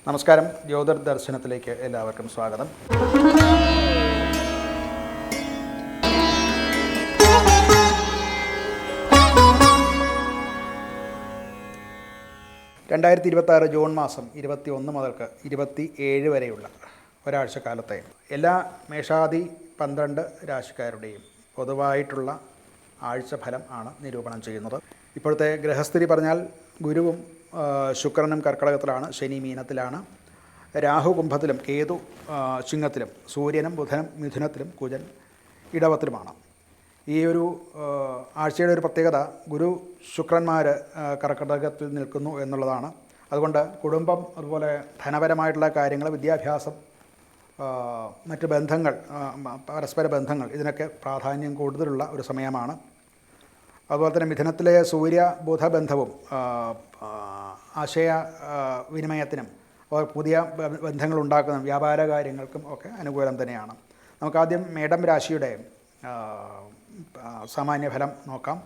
നമസ്കാരം. ജ്യോതിർ ദർശനത്തിലേക്ക് എല്ലാവർക്കും സ്വാഗതം. ജൂൺ മാസം 21 മുതൽക്ക് 27 വരെയുള്ള ഒരാഴ്ചക്കാലത്തെ എല്ലാ മേഷാദി 12 രാശിക്കാരുടെയും പൊതുവായിട്ടുള്ള ആഴ്ചഫലം ആണ് നിരൂപണം ചെയ്യുന്നത്. ഇപ്പോഴത്തെ ഗ്രഹസ്ഥിതി പറഞ്ഞാൽ ഗുരുവും ശുക്രനും കർക്കടകത്തിലാണ്, ശനി മീനത്തിലാണ്, രാഹു കുംഭത്തിലും, കേതു ചിങ്ങത്തിലും, സൂര്യനും ബുധനും മിഥുനത്തിലും, കുജൻ ഇടവത്തിലുമാണ്. ഈ ഒരു ആഴ്ചയുടെ ഒരു പ്രത്യേകത ഗുരു ശുക്രന്മാർ കർക്കടകത്തിൽ നിൽക്കുന്നു എന്നുള്ളതാണ്. അതുകൊണ്ട് കുടുംബം, അതുപോലെ ധനപരമായിട്ടുള്ള കാര്യങ്ങൾ, വിദ്യാഭ്യാസം, മറ്റ് ബന്ധങ്ങൾ, പരസ്പര ബന്ധങ്ങൾ, ഇതിനൊക്കെ പ്രാധാന്യം കൂടുതലുള്ള ഒരു സമയമാണ്. അതുപോലെ തന്നെ മിഥുനത്തിലെ സൂര്യ ബുധ ബന്ധവും ആശയ വിനിമയത്തിനും പുതിയ ബന്ധങ്ങൾ ഉണ്ടാക്കുന്ന വ്യാപാര കാര്യങ്ങൾക്കും ഒക്കെ അനുകൂലം തന്നെയാണ്. നമുക്കാദ്യം മേടം രാശിയുടെ സാമാന്യ ഫലം നോക്കാം.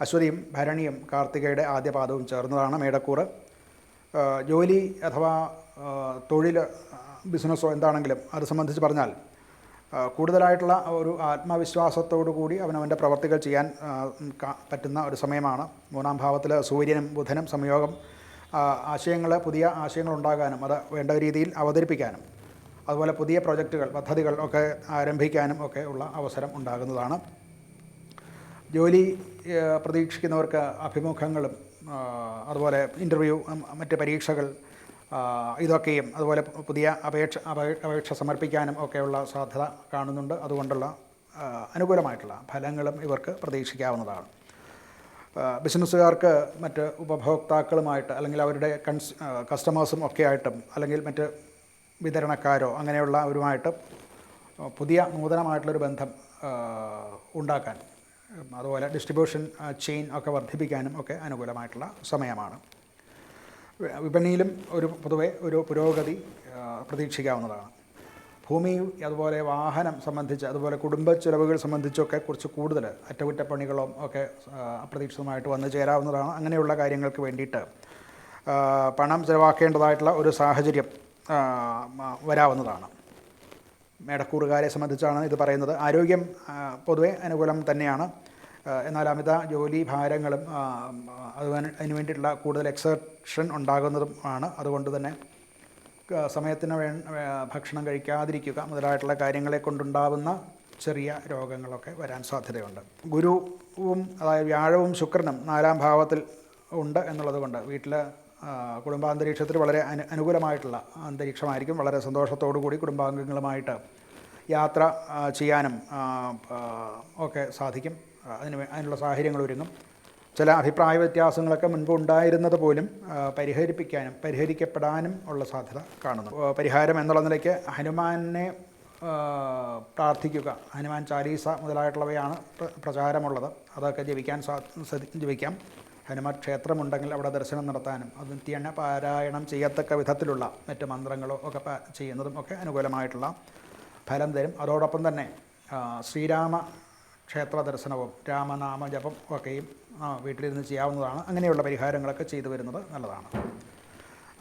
അശ്വതിയും ഭരണിയും കാർത്തികയുടെ ആദ്യ പാദവും ചേർന്നതാണ് മേടക്കൂറ്. ജോലി അഥവാ തൊഴിൽ, ബിസിനസ്സോ എന്താണെങ്കിലും അത് സംബന്ധിച്ച് പറഞ്ഞാൽ കൂടുതലായിട്ടുള്ള ഒരു ആത്മവിശ്വാസത്തോടു കൂടി അവനവൻ്റെ പ്രവർത്തികൾ ചെയ്യാൻ പറ്റുന്ന ഒരു സമയമാണ്. മൂന്നാം ഭാവത്തിൽ സൂര്യനും ബുധനും സംയോഗം പുതിയ ആശയങ്ങൾ ഉണ്ടാകാനും അത് വേണ്ട രീതിയിൽ അവതരിപ്പിക്കാനും, അതുപോലെ പുതിയ പ്രൊജക്റ്റുകൾ, പദ്ധതികൾ ഒക്കെ ആരംഭിക്കാനും ഒക്കെ ഉള്ള അവസരം ഉണ്ടാകുന്നതാണ്. ജോലി പ്രതീക്ഷിക്കുന്നവർക്ക് അഭിമുഖങ്ങളും അതുപോലെ ഇൻ്റർവ്യൂ, മറ്റ് പരീക്ഷകൾ, ഇതൊക്കെയും അതുപോലെ പുതിയ അപേക്ഷ സമർപ്പിക്കാനും ഒക്കെയുള്ള സാധ്യത കാണുന്നുണ്ട്. അതുകൊണ്ടുള്ള അനുകൂലമായിട്ടുള്ള ഫലങ്ങളും ഇവർക്ക് പ്രതീക്ഷിക്കാവുന്നതാണ്. ബിസിനസ്സുകാർക്ക് മറ്റ് ഉപഭോക്താക്കളുമായിട്ട്, അല്ലെങ്കിൽ അവരുടെ കസ്റ്റമേഴ്സും ഒക്കെ ആയിട്ടും, അല്ലെങ്കിൽ മറ്റ് വിതരണക്കാരോ അങ്ങനെയുള്ളവരുമായിട്ട് നൂതനമായിട്ടുള്ളൊരു ബന്ധം ഉണ്ടാക്കാൻ, അതുപോലെ ഡിസ്ട്രിബ്യൂഷൻ ചെയിൻ ഒക്കെ വർദ്ധിപ്പിക്കാനും ഒക്കെ അനുകൂലമായിട്ടുള്ള സമയമാണ്. വിപണിയിലും പൊതുവെ ഒരു പുരോഗതി പ്രതീക്ഷിക്കാവുന്നതാണ്. ഭൂമി, അതുപോലെ വാഹനം സംബന്ധിച്ച്, അതുപോലെ കുടുംബ ചിലവുകൾ സംബന്ധിച്ചൊക്കെ കുറച്ച് കൂടുതൽ അറ്റകുറ്റപ്പണികളും ഒക്കെ അപ്രതീക്ഷിതമായിട്ട് വന്നു ചേരാവുന്നതാണ്. അങ്ങനെയുള്ള കാര്യങ്ങൾക്ക് വേണ്ടിയിട്ട് പണം ചിലവാക്കേണ്ടതായിട്ടുള്ള ഒരു സാഹചര്യം വരാവുന്നതാണ്. മേടക്കൂറുകാരെ സംബന്ധിച്ചാണ് ഇത് പറയുന്നത്. ആരോഗ്യം പൊതുവെ അനുകൂലം തന്നെയാണ്. എന്നാൽ അമിത ജോലി ഭാരങ്ങളും അതിനു വേണ്ടിയിട്ടുള്ള കൂടുതൽ എക്സർഷൻ ഉണ്ടാകുന്നതും ആണ്. അതുകൊണ്ട് തന്നെ സമയത്തിന് ഭക്ഷണം കഴിക്കാതിരിക്കുക മുതലായിട്ടുള്ള കാര്യങ്ങളെ കൊണ്ടുണ്ടാകുന്ന ചെറിയ രോഗങ്ങളൊക്കെ വരാൻ സാധ്യതയുണ്ട്. ഗുരുവും, അതായത് വ്യാഴവും ശുക്രനും 4ാം ഭാവത്തിൽ ഉണ്ട് എന്നുള്ളത് കൊണ്ട് വീട്ടിൽ കുടുംബാന്തരീക്ഷത്തിൽ വളരെ അനുകൂലമായിട്ടുള്ള അന്തരീക്ഷമായിരിക്കും. വളരെ സന്തോഷത്തോടു കൂടി കുടുംബാംഗങ്ങളുമായിട്ട് യാത്ര ചെയ്യാനും ഒക്കെ സാധിക്കും. അതിനുള്ള സാഹചര്യങ്ങൾ ഒരുങ്ങും. ചില അഭിപ്രായ വ്യത്യാസങ്ങളൊക്കെ മുൻപ് ഉണ്ടായിരുന്നത് പോലും പരിഹരിക്കപ്പെടാനും ഉള്ള സാധ്യത കാണുന്നു. പരിഹാരം എന്നുള്ള നിലയ്ക്ക് ഹനുമാനെ പ്രാർത്ഥിക്കുക, ഹനുമാൻ ചാലീസ മുതലായിട്ടുള്ളവയാണ് പ്രചാരമുള്ളത്. അതൊക്കെ ജപിക്കാം. ഹനുമാൻ ക്ഷേത്രമുണ്ടെങ്കിൽ അവിടെ ദർശനം നടത്താനും അത് നിത്യേന പാരായണം ചെയ്യത്തക്ക വിധത്തിലുള്ള മറ്റ് മന്ത്രങ്ങളോ ഒക്കെ ചെയ്യുന്നതും ഒക്കെ അനുകൂലമായിട്ടുള്ള ഫലം തരും. അതോടൊപ്പം തന്നെ ശ്രീരാമ ക്ഷേത്ര ദർശനവും രാമനാമ ജപം ഒക്കെയും വീട്ടിലിരുന്ന് ചെയ്യാവുന്നതാണ്. അങ്ങനെയുള്ള പരിഹാരങ്ങളൊക്കെ ചെയ്തു വരുന്നത് നല്ലതാണ്.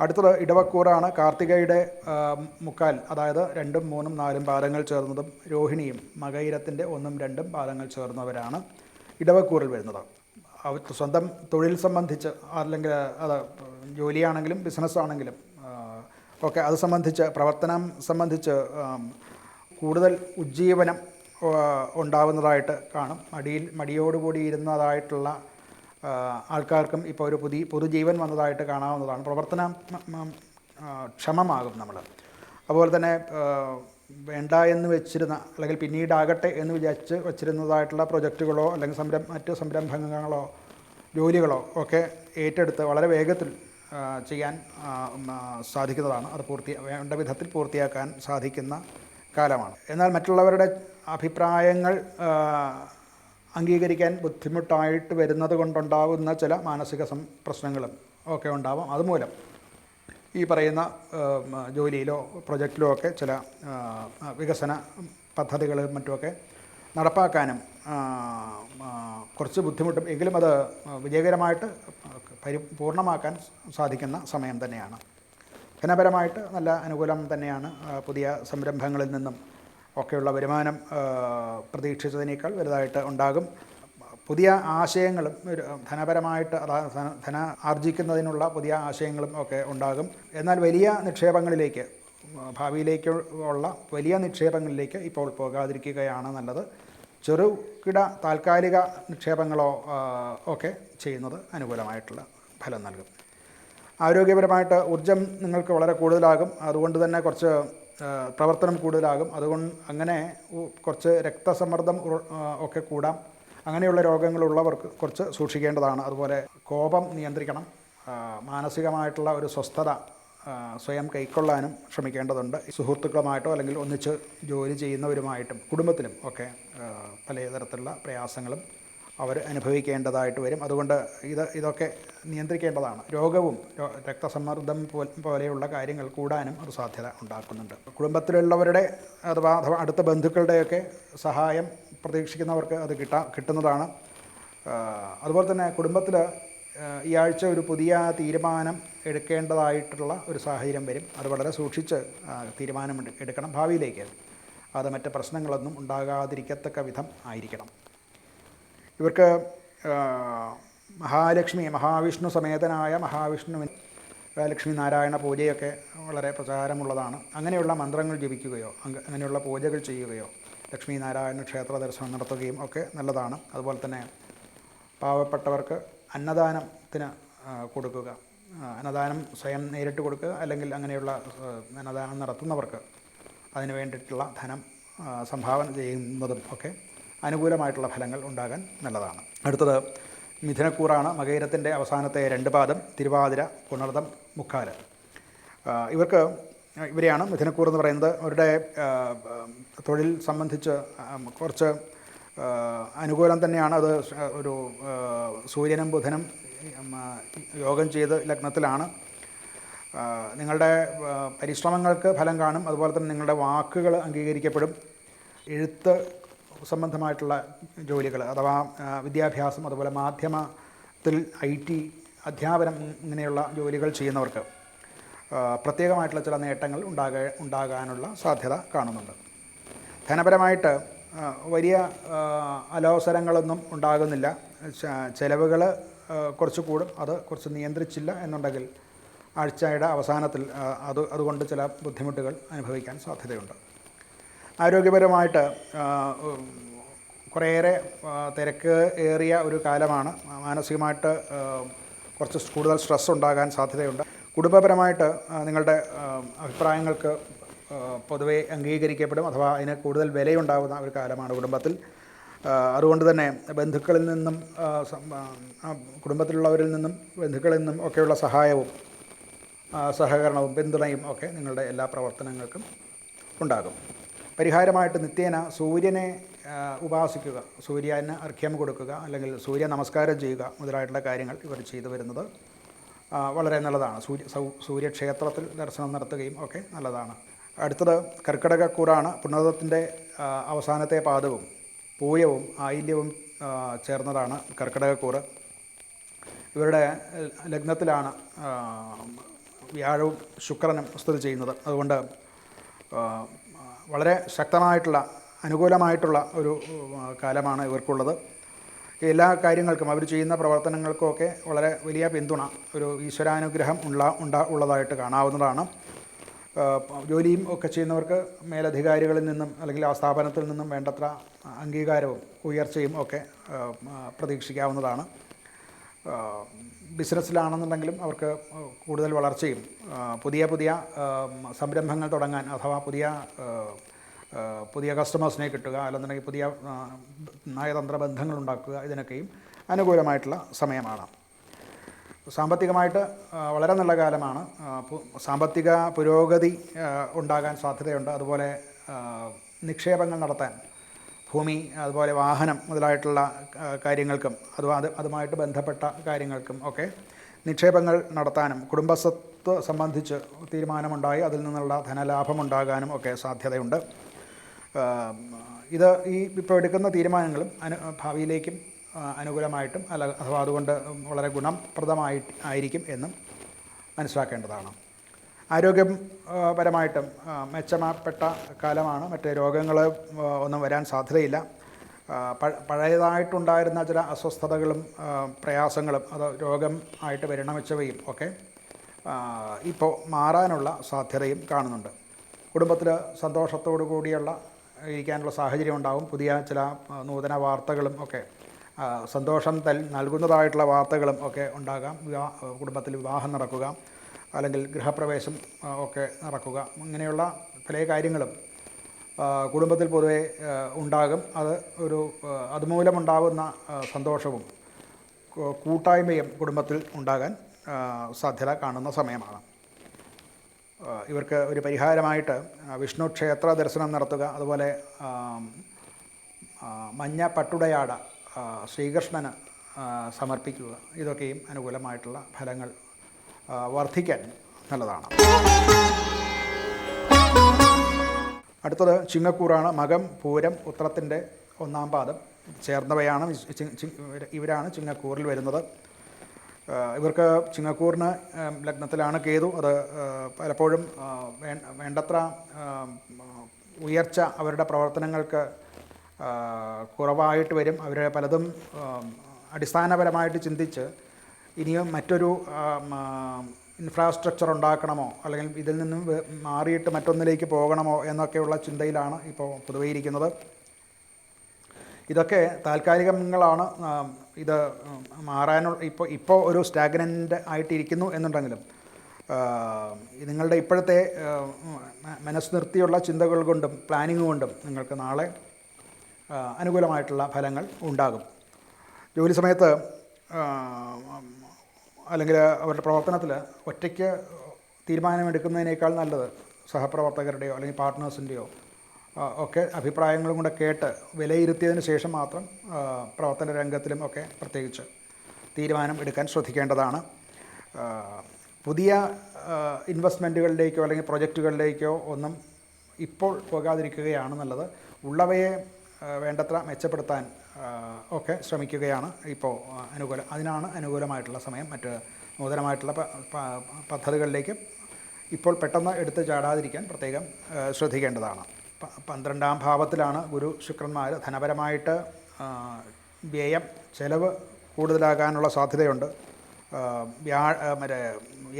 അടുത്തത് ഇടവക്കൂറാണ്. കാർത്തികയുടെ മുക്കാൽ, അതായത് 2, 3, 4 പാദങ്ങൾ ചേർന്നതും രോഹിണിയും മകയിരത്തിൻ്റെ 1, 2 പാദങ്ങൾ ചേർന്നവരാണ് ഇടവക്കൂറിൽ വരുന്നത്. സ്വന്തം തൊഴിൽ സംബന്ധിച്ച്, അല്ലെങ്കിൽ അത് ജോലിയാണെങ്കിലും ബിസിനസ്സാണെങ്കിലും ഒക്കെ അത് സംബന്ധിച്ച്, പ്രവർത്തനം സംബന്ധിച്ച് കൂടുതൽ ഉജ്ജീവനം ഉണ്ടാവുന്നതായിട്ട് കാണും. മടിയോടുകൂടി ഇരുന്നതായിട്ടുള്ള ആൾക്കാർക്കും ഇപ്പോൾ ഒരു പുതുജീവൻ വന്നതായിട്ട് കാണാവുന്നതാണ്. പ്രവർത്തനം ക്ഷമമാകും നമ്മൾ. അതുപോലെ തന്നെ വേണ്ട എന്ന് വെച്ചിരുന്ന, അല്ലെങ്കിൽ പിന്നീടാകട്ടെ എന്ന് വിചാരിച്ച് വച്ചിരുന്നതായിട്ടുള്ള പ്രൊജക്റ്റുകളോ അല്ലെങ്കിൽ മറ്റ് സംരംഭങ്ങളോ ജോലികളോ ഒക്കെ ഏറ്റെടുത്ത് വളരെ വേഗത്തിൽ ചെയ്യാൻ സാധിക്കുന്നതാണ്. അത് വേണ്ട വിധത്തിൽ പൂർത്തിയാക്കാൻ സാധിക്കുന്ന കാലമാണ്. എന്നാൽ മറ്റുള്ളവരുടെ അഭിപ്രായങ്ങൾ അംഗീകരിക്കാൻ ബുദ്ധിമുട്ടായിട്ട് വരുന്നത് കൊണ്ടുണ്ടാകുന്ന ചില മാനസിക പ്രശ്നങ്ങളും ഒക്കെ ഉണ്ടാവും. അതുമൂലം ഈ പറയുന്ന ജോലിയിലോ പ്രൊജക്റ്റിലോ ഒക്കെ ചില വികസന പദ്ധതികളും മറ്റുമൊക്കെ നടപ്പാക്കാനും കുറച്ച് ബുദ്ധിമുട്ടും, എങ്കിലും അത് വിജയകരമായിട്ട് പൂർണ്ണമാക്കാൻ സാധിക്കുന്ന സമയം തന്നെയാണ്. ധനപരമായിട്ട് നല്ല അനുകൂലം തന്നെയാണ്. പുതിയ സംരംഭങ്ങളിൽ നിന്നും ഒക്കെയുള്ള വരുമാനം പ്രതീക്ഷിച്ചതിനേക്കാൾ വലുതായിട്ട് ഉണ്ടാകും. പുതിയ ആശയങ്ങളും ധനപരമായിട്ട് ധന ആർജിക്കുന്നതിനുള്ള പുതിയ ആശയങ്ങളും ഒക്കെ ഉണ്ടാകും. എന്നാൽ വലിയ നിക്ഷേപങ്ങളിലേക്ക്, ഭാവിയിലേക്കുള്ള വലിയ നിക്ഷേപങ്ങളിലേക്ക് ഇപ്പോൾ പോകാതിരിക്കുകയാണ് നല്ലത്. ചെറുകിട താൽക്കാലിക നിക്ഷേപങ്ങളോ ഒക്കെ ചെയ്യുന്നത് അനുകൂലമായിട്ടുള്ള ഫലം നൽകും. ആരോഗ്യപരമായിട്ട് ഊർജം നിങ്ങൾക്ക് വളരെ കൂടുതലാകും. അതുകൊണ്ട് തന്നെ കുറച്ച് പ്രവർത്തനം കൂടുതലാകും. അങ്ങനെ കുറച്ച് രക്തസമ്മർദ്ദം ഒക്കെ കൂടാം. അങ്ങനെയുള്ള രോഗങ്ങളുള്ളവർക്ക് കുറച്ച് സൂക്ഷിക്കേണ്ടതാണ്. അതുപോലെ കോപം നിയന്ത്രിക്കണം. മാനസികമായിട്ടുള്ള ഒരു സ്വസ്ഥത സ്വയം കൈക്കൊള്ളാനും ശ്രമിക്കേണ്ടതുണ്ട്. സുഹൃത്തുക്കളുമായിട്ടോ അല്ലെങ്കിൽ ഒന്നിച്ച് ജോലി ചെയ്യുന്നവരുമായിട്ടും കുടുംബത്തിലും ഒക്കെ പലതരത്തിലുള്ള പ്രയാസങ്ങളും അവർ അനുഭവിക്കേണ്ടതായിട്ട് വരും. അതുകൊണ്ട് ഇതൊക്കെ നിയന്ത്രിക്കേണ്ടതാണ്. രോഗവും രക്തസമ്മർദ്ദം പോലെയുള്ള കാര്യങ്ങൾ കൂടാനും ഒരു സാധ്യത ഉണ്ടാക്കുന്നുണ്ട്. കുടുംബത്തിലുള്ളവരുടെ അഥവാ അടുത്ത ബന്ധുക്കളുടെയൊക്കെ സഹായം പ്രതീക്ഷിക്കുന്നവർക്ക് അത് കിട്ടുന്നതാണ്. അതുപോലെ തന്നെ കുടുംബത്തിൽ ഈ ആഴ്ച ഒരു പുതിയ തീരുമാനം എടുക്കേണ്ടതായിട്ടുള്ള ഒരു സാഹചര്യം വരും. അത് വളരെ സൂക്ഷിച്ച് തീരുമാനം എടുക്കണം. ഭാവിയിലേക്ക് അത് മറ്റ് പ്രശ്നങ്ങളൊന്നും ഉണ്ടാകാതിരിക്കത്തക്ക വിധം ആയിരിക്കണം. ഇവർക്ക് മഹാവിഷ്ണു സമേതനായ മഹാവിഷ്ണുവിന് ലക്ഷ്മി നാരായണ പൂജയൊക്കെ വളരെ പ്രചാരമുള്ളതാണ്. അങ്ങനെയുള്ള മന്ത്രങ്ങൾ ജപിക്കുകയോ അങ്ങനെയുള്ള പൂജകൾ ചെയ്യുകയോ ലക്ഷ്മി നാരായണ ക്ഷേത്ര ദർശനം നടത്തുകയും ഒക്കെ നല്ലതാണ്. അതുപോലെ തന്നെ പാവപ്പെട്ടവർക്ക് അന്നദാനത്തിന് കൊടുക്കുക, അന്നദാനം സ്വയം നേരിട്ട് കൊടുക്കുക, അല്ലെങ്കിൽ അങ്ങനെയുള്ള അന്നദാനം നടത്തുന്നവർക്ക് അതിന് വേണ്ടിയിട്ടുള്ള ധനം സംഭാവന ചെയ്യുന്നതും ഒക്കെ അനുകൂലമായിട്ടുള്ള ഫലങ്ങൾ ഉണ്ടാകാൻ നല്ലതാണ്. അടുത്തത് മിഥുനക്കൂറാണ്. മകയിരത്തിൻ്റെ അവസാനത്തെ 2 പാദം തിരുവാതിര, പുണർദം, മുക്കാല്. ഇവരെയാണ് മിഥുനക്കൂർ എന്ന് പറയുന്നത്. അവരുടെ തൊഴിൽ സംബന്ധിച്ച് കുറച്ച് അനുകൂലം തന്നെയാണ്. അത് ഒരു സൂര്യനും ബുധനും യോഗം ചെയ്ത് ലഗ്നത്തിലാണ്. നിങ്ങളുടെ പരിശ്രമങ്ങൾക്ക് ഫലം കാണും. അതുപോലെ തന്നെ നിങ്ങളുടെ വാക്കുകൾ അംഗീകരിക്കപ്പെടും. എഴുത്ത് സംബന്ധമായിട്ടുള്ള ജോലികൾ അഥവാ വിദ്യാഭ്യാസം, അതുപോലെ മാധ്യമത്തിൽ IT, അധ്യാപനം ഇങ്ങനെയുള്ള ജോലികൾ ചെയ്യുന്നവർക്ക് പ്രത്യേകമായിട്ടുള്ള ചില നേട്ടങ്ങൾ ഉണ്ടാകാനുള്ള സാധ്യത കാണുന്നുണ്ട്. ധനപരമായിട്ട് വലിയ അലോസരങ്ങളൊന്നും ഉണ്ടാകുന്നില്ല. ചെലവുകൾ കുറച്ച് കൂടും. അത് കുറച്ച് നിയന്ത്രിച്ചില്ല എന്നുണ്ടെങ്കിൽ ആഴ്ചയുടെ അവസാനത്തിൽ അതുകൊണ്ട് ചില ബുദ്ധിമുട്ടുകൾ അനുഭവിക്കാൻ സാധ്യതയുണ്ട്. ആരോഗ്യപരമായിട്ട് കുറേയേറെ തിരക്ക് ഏറിയ ഒരു കാലമാണ്. മാനസികമായിട്ട് കുറച്ച് കൂടുതൽ സ്ട്രെസ് ഉണ്ടാകാൻ സാധ്യതയുണ്ട്. കുടുംബപരമായിട്ട് നിങ്ങളുടെ അഭിപ്രായങ്ങൾക്ക് പൊതുവെ അംഗീകരിക്കപ്പെടും, അഥവാ അതിന് കൂടുതൽ വിലയുണ്ടാകുന്ന ഒരു കാലമാണ് കുടുംബത്തിൽ. അതുകൊണ്ട് തന്നെ ബന്ധുക്കളിൽ നിന്നും കുടുംബത്തിലുള്ളവരിൽ നിന്നും ബന്ധുക്കളിൽ നിന്നും ഒക്കെയുള്ള സഹായവും സഹകരണവും പിന്തുണയും ഒക്കെ നിങ്ങളുടെ എല്ലാ പ്രവർത്തനങ്ങൾക്കും ഉണ്ടാകും. പരിഹാരമായിട്ട് നിത്യേന സൂര്യനെ ഉപാസിക്കുക, സൂര്യന് അർഘ്യം കൊടുക്കുക, അല്ലെങ്കിൽ സൂര്യ നമസ്കാരം ചെയ്യുക മുതലായിട്ടുള്ള കാര്യങ്ങൾ ഇവർ ചെയ്തു വരുന്നത് വളരെ നല്ലതാണ്. സൂര്യക്ഷേത്രത്തിൽ ദർശനം നടത്തുകയും ഒക്കെ നല്ലതാണ്. അടുത്തത് കർക്കിടകക്കൂറാണ്. പുണർദത്തിൻ്റെ അവസാനത്തെ പാദവും പൂയവും ആയില്യവും ചേർന്നതാണ് കർക്കിടകക്കൂറ്. ഇവരുടെ ലഗ്നത്തിലാണ് വ്യാഴവും ശുക്രനും സ്ഥിതി ചെയ്യുന്നത്. അതുകൊണ്ട് വളരെ ശക്തമായിട്ടുള്ള അനുകൂലമായിട്ടുള്ള ഒരു കാലമാണ് ഇവർക്കുള്ളത്. എല്ലാ കാര്യങ്ങൾക്കും അവർ ചെയ്യുന്ന പ്രവർത്തനങ്ങൾക്കുമൊക്കെ വളരെ വലിയ പിന്തുണ, ഒരു ഈശ്വരാനുഗ്രഹം ഉള്ളതായിട്ട് കാണാവുന്നതാണ്. ജോലിയും ഒക്കെ ചെയ്യുന്നവർക്ക് മേലധികാരികളിൽ നിന്നും അല്ലെങ്കിൽ ആ സ്ഥാപനത്തിൽ നിന്നും വേണ്ടത്ര അംഗീകാരവും ഉയർച്ചയും ഒക്കെ പ്രതീക്ഷിക്കാവുന്നതാണ്. ബിസിനസ്സിലാണെന്നുണ്ടെങ്കിലും അവർക്ക് കൂടുതൽ വളർച്ചയും പുതിയ സംരംഭങ്ങൾ തുടങ്ങാൻ അഥവാ പുതിയ കസ്റ്റമേഴ്സിനെ കിട്ടുക, അല്ലെന്നുണ്ടെങ്കിൽ പുതിയ നയതന്ത്ര ബന്ധങ്ങൾ ഉണ്ടാക്കുക, ഇതിനൊക്കെയും അനുകൂലമായിട്ടുള്ള സമയമാണ്. സാമ്പത്തികമായിട്ട് വളരെ നല്ല കാലമാണ്. സാമ്പത്തിക പുരോഗതി ഉണ്ടാകാൻ സാധ്യതയുണ്ട്. അതുപോലെ നിക്ഷേപങ്ങൾ നടത്താൻ ഭൂമി, അതുപോലെ വാഹനം മുതലായിട്ടുള്ള കാര്യങ്ങൾക്കും അതുമായിട്ട് ബന്ധപ്പെട്ട കാര്യങ്ങൾക്കും ഒക്കെ നിക്ഷേപങ്ങൾ നടത്താനും കുടുംബസ്വത്ത് സംബന്ധിച്ച് തീരുമാനമുണ്ടായി അതിൽ നിന്നുള്ള ധനലാഭമുണ്ടാകാനും ഒക്കെ സാധ്യതയുണ്ട്. ഇപ്പോൾ എടുക്കുന്ന തീരുമാനങ്ങളും ഭാവിയിലേക്കും അനുകൂലമായിട്ടും അഥവാ അതുകൊണ്ട് വളരെ ഗുണപ്രദമായിരിക്കും എന്നും മനസ്സിലാക്കേണ്ടതാണ്. ആരോഗ്യം പരമായിട്ടും മെച്ചപ്പെട്ട കാലമാണ്. മറ്റ് രോഗങ്ങൾ ഒന്നും വരാൻ സാധ്യതയില്ല. പഴയതായിട്ടുണ്ടായിരുന്ന ചില അസ്വസ്ഥതകളും പ്രയാസങ്ങളും അത് രോഗം ആയിട്ട് പരിണമിച്ചവയും ഒക്കെ ഇപ്പോൾ മാറാനുള്ള സാധ്യതയും കാണുന്നുണ്ട്. കുടുംബത്തിൽ സന്തോഷത്തോടു കൂടിയുള്ള ഇരിക്കാനുള്ള സാഹചര്യം ഉണ്ടാകും. പുതിയ ചില നൂതന വാർത്തകളും ഒക്കെ സന്തോഷം നൽകുന്നതായിട്ടുള്ള വാർത്തകളും ഒക്കെ ഉണ്ടാകാം. കുടുംബത്തിൽ വിവാഹം നടക്കുക, അല്ലെങ്കിൽ ഗൃഹപ്രവേശം ഒക്കെ നടക്കുക, ഇങ്ങനെയുള്ള പല കാര്യങ്ങളും കുടുംബത്തിൽ പൊതുവെ ഉണ്ടാകും. അതുമൂലമുണ്ടാകുന്ന സന്തോഷവും കൂട്ടായ്മയും കുടുംബത്തിൽ ഉണ്ടാകാൻ സാധ്യത കാണുന്ന സമയമാണ്. ഇവർക്ക് ഒരു പരിഹാരമായിട്ട് വിഷ്ണു ക്ഷേത്ര ദർശനം നടത്തുക, അതുപോലെ മഞ്ഞ പട്ടുടയാട ശ്രീകൃഷ്ണന് സമർപ്പിക്കുക, ഇതൊക്കെയും അനുകൂലമായിട്ടുള്ള ഫലങ്ങൾ വർദ്ധിക്കാൻ നല്ലതാണ്. അടുത്തത് ചിങ്ങക്കൂറാണ്. മകം, പൂരം, ഉത്രത്തിൻ്റെ 1-ാം പാദം ചേർന്നവയാണ്. ഇവരാണ് ചിങ്ങക്കൂറിൽ വരുന്നത്. ഇവർക്ക് ചിങ്ങക്കൂറിന് ലഗ്നത്തിലാണ് കേതു. അത് പലപ്പോഴും വേണ്ടത്ര ഉയർച്ച അവരുടെ പ്രവർത്തനങ്ങൾക്ക് കുറവായിട്ട് വരും. അവർ പലതും അടിസ്ഥാനപരമായിട്ട് ചിന്തിച്ച് ഇനിയും മറ്റൊരു ഇൻഫ്രാസ്ട്രക്ചർ ഉണ്ടാക്കണമോ, അല്ലെങ്കിൽ ഇതിൽ നിന്നും മാറിയിട്ട് മറ്റൊന്നിലേക്ക് പോകണമോ എന്നൊക്കെയുള്ള ചിന്തയിലാണ് ഇപ്പോൾ പൊതുവെ ഇരിക്കുന്നത്. ഇതൊക്കെ താൽക്കാലികങ്ങളാണ്. ഇത് മാറാനുള്ള ഇപ്പോൾ ഒരു സ്റ്റാഗ്നൻ്റ് ആയിട്ടിരിക്കുന്നു എന്നുണ്ടെങ്കിലും നിങ്ങളുടെ ഇപ്പോഴത്തെ മനസ്സ് നിർത്തിയുള്ള ചിന്തകൾ കൊണ്ടും പ്ലാനിങ് കൊണ്ടും നിങ്ങൾക്ക് നാളെ അനുകൂലമായിട്ടുള്ള ഫലങ്ങൾ ഉണ്ടാകും. ജോലി സമയത്ത് അല്ലെങ്കിൽ അവരുടെ പ്രവർത്തനത്തിൽ ഒറ്റയ്ക്ക് തീരുമാനമെടുക്കുന്നതിനേക്കാൾ നല്ലത് സഹപ്രവർത്തകരുടെയോ അല്ലെങ്കിൽ പാർട്ട്നേഴ്സിൻ്റെയോ ഒക്കെ അഭിപ്രായങ്ങളും കൂടെ കേട്ട് വിലയിരുത്തിയതിന് ശേഷം മാത്രം പ്രവർത്തന രംഗത്തിലും ഒക്കെ പ്രത്യേകിച്ച് തീരുമാനം എടുക്കാൻ ശ്രദ്ധിക്കേണ്ടതാണ്. പുതിയ ഇൻവെസ്റ്റ്മെൻറ്റുകളിലേക്കോ അല്ലെങ്കിൽ പ്രൊജക്റ്റുകളിലേക്കോ ഒന്നും ഇപ്പോൾ പോകാതിരിക്കുകയാണ് നല്ലത്. ഉള്ളവയെ വേണ്ടത്ര മെച്ചപ്പെടുത്താൻ ഒക്കെ ശ്രമിക്കുകയാണ് ഇപ്പോൾ അതിനാണ് അനുകൂലമായിട്ടുള്ള സമയം. മറ്റ് നൂതനമായിട്ടുള്ള പദ്ധതികളിലേക്ക് ഇപ്പോൾ പെട്ടെന്ന് എടുത്ത് ചാടാതിരിക്കാൻ പ്രത്യേകം ശ്രദ്ധിക്കേണ്ടതാണ്. 12-ാം ഭാവത്തിലാണ് ഗുരു ശുക്രന്മാർ. ധനപരമായിട്ട് വ്യയം, ചെലവ് കൂടുതലാകാനുള്ള സാധ്യതയുണ്ട്.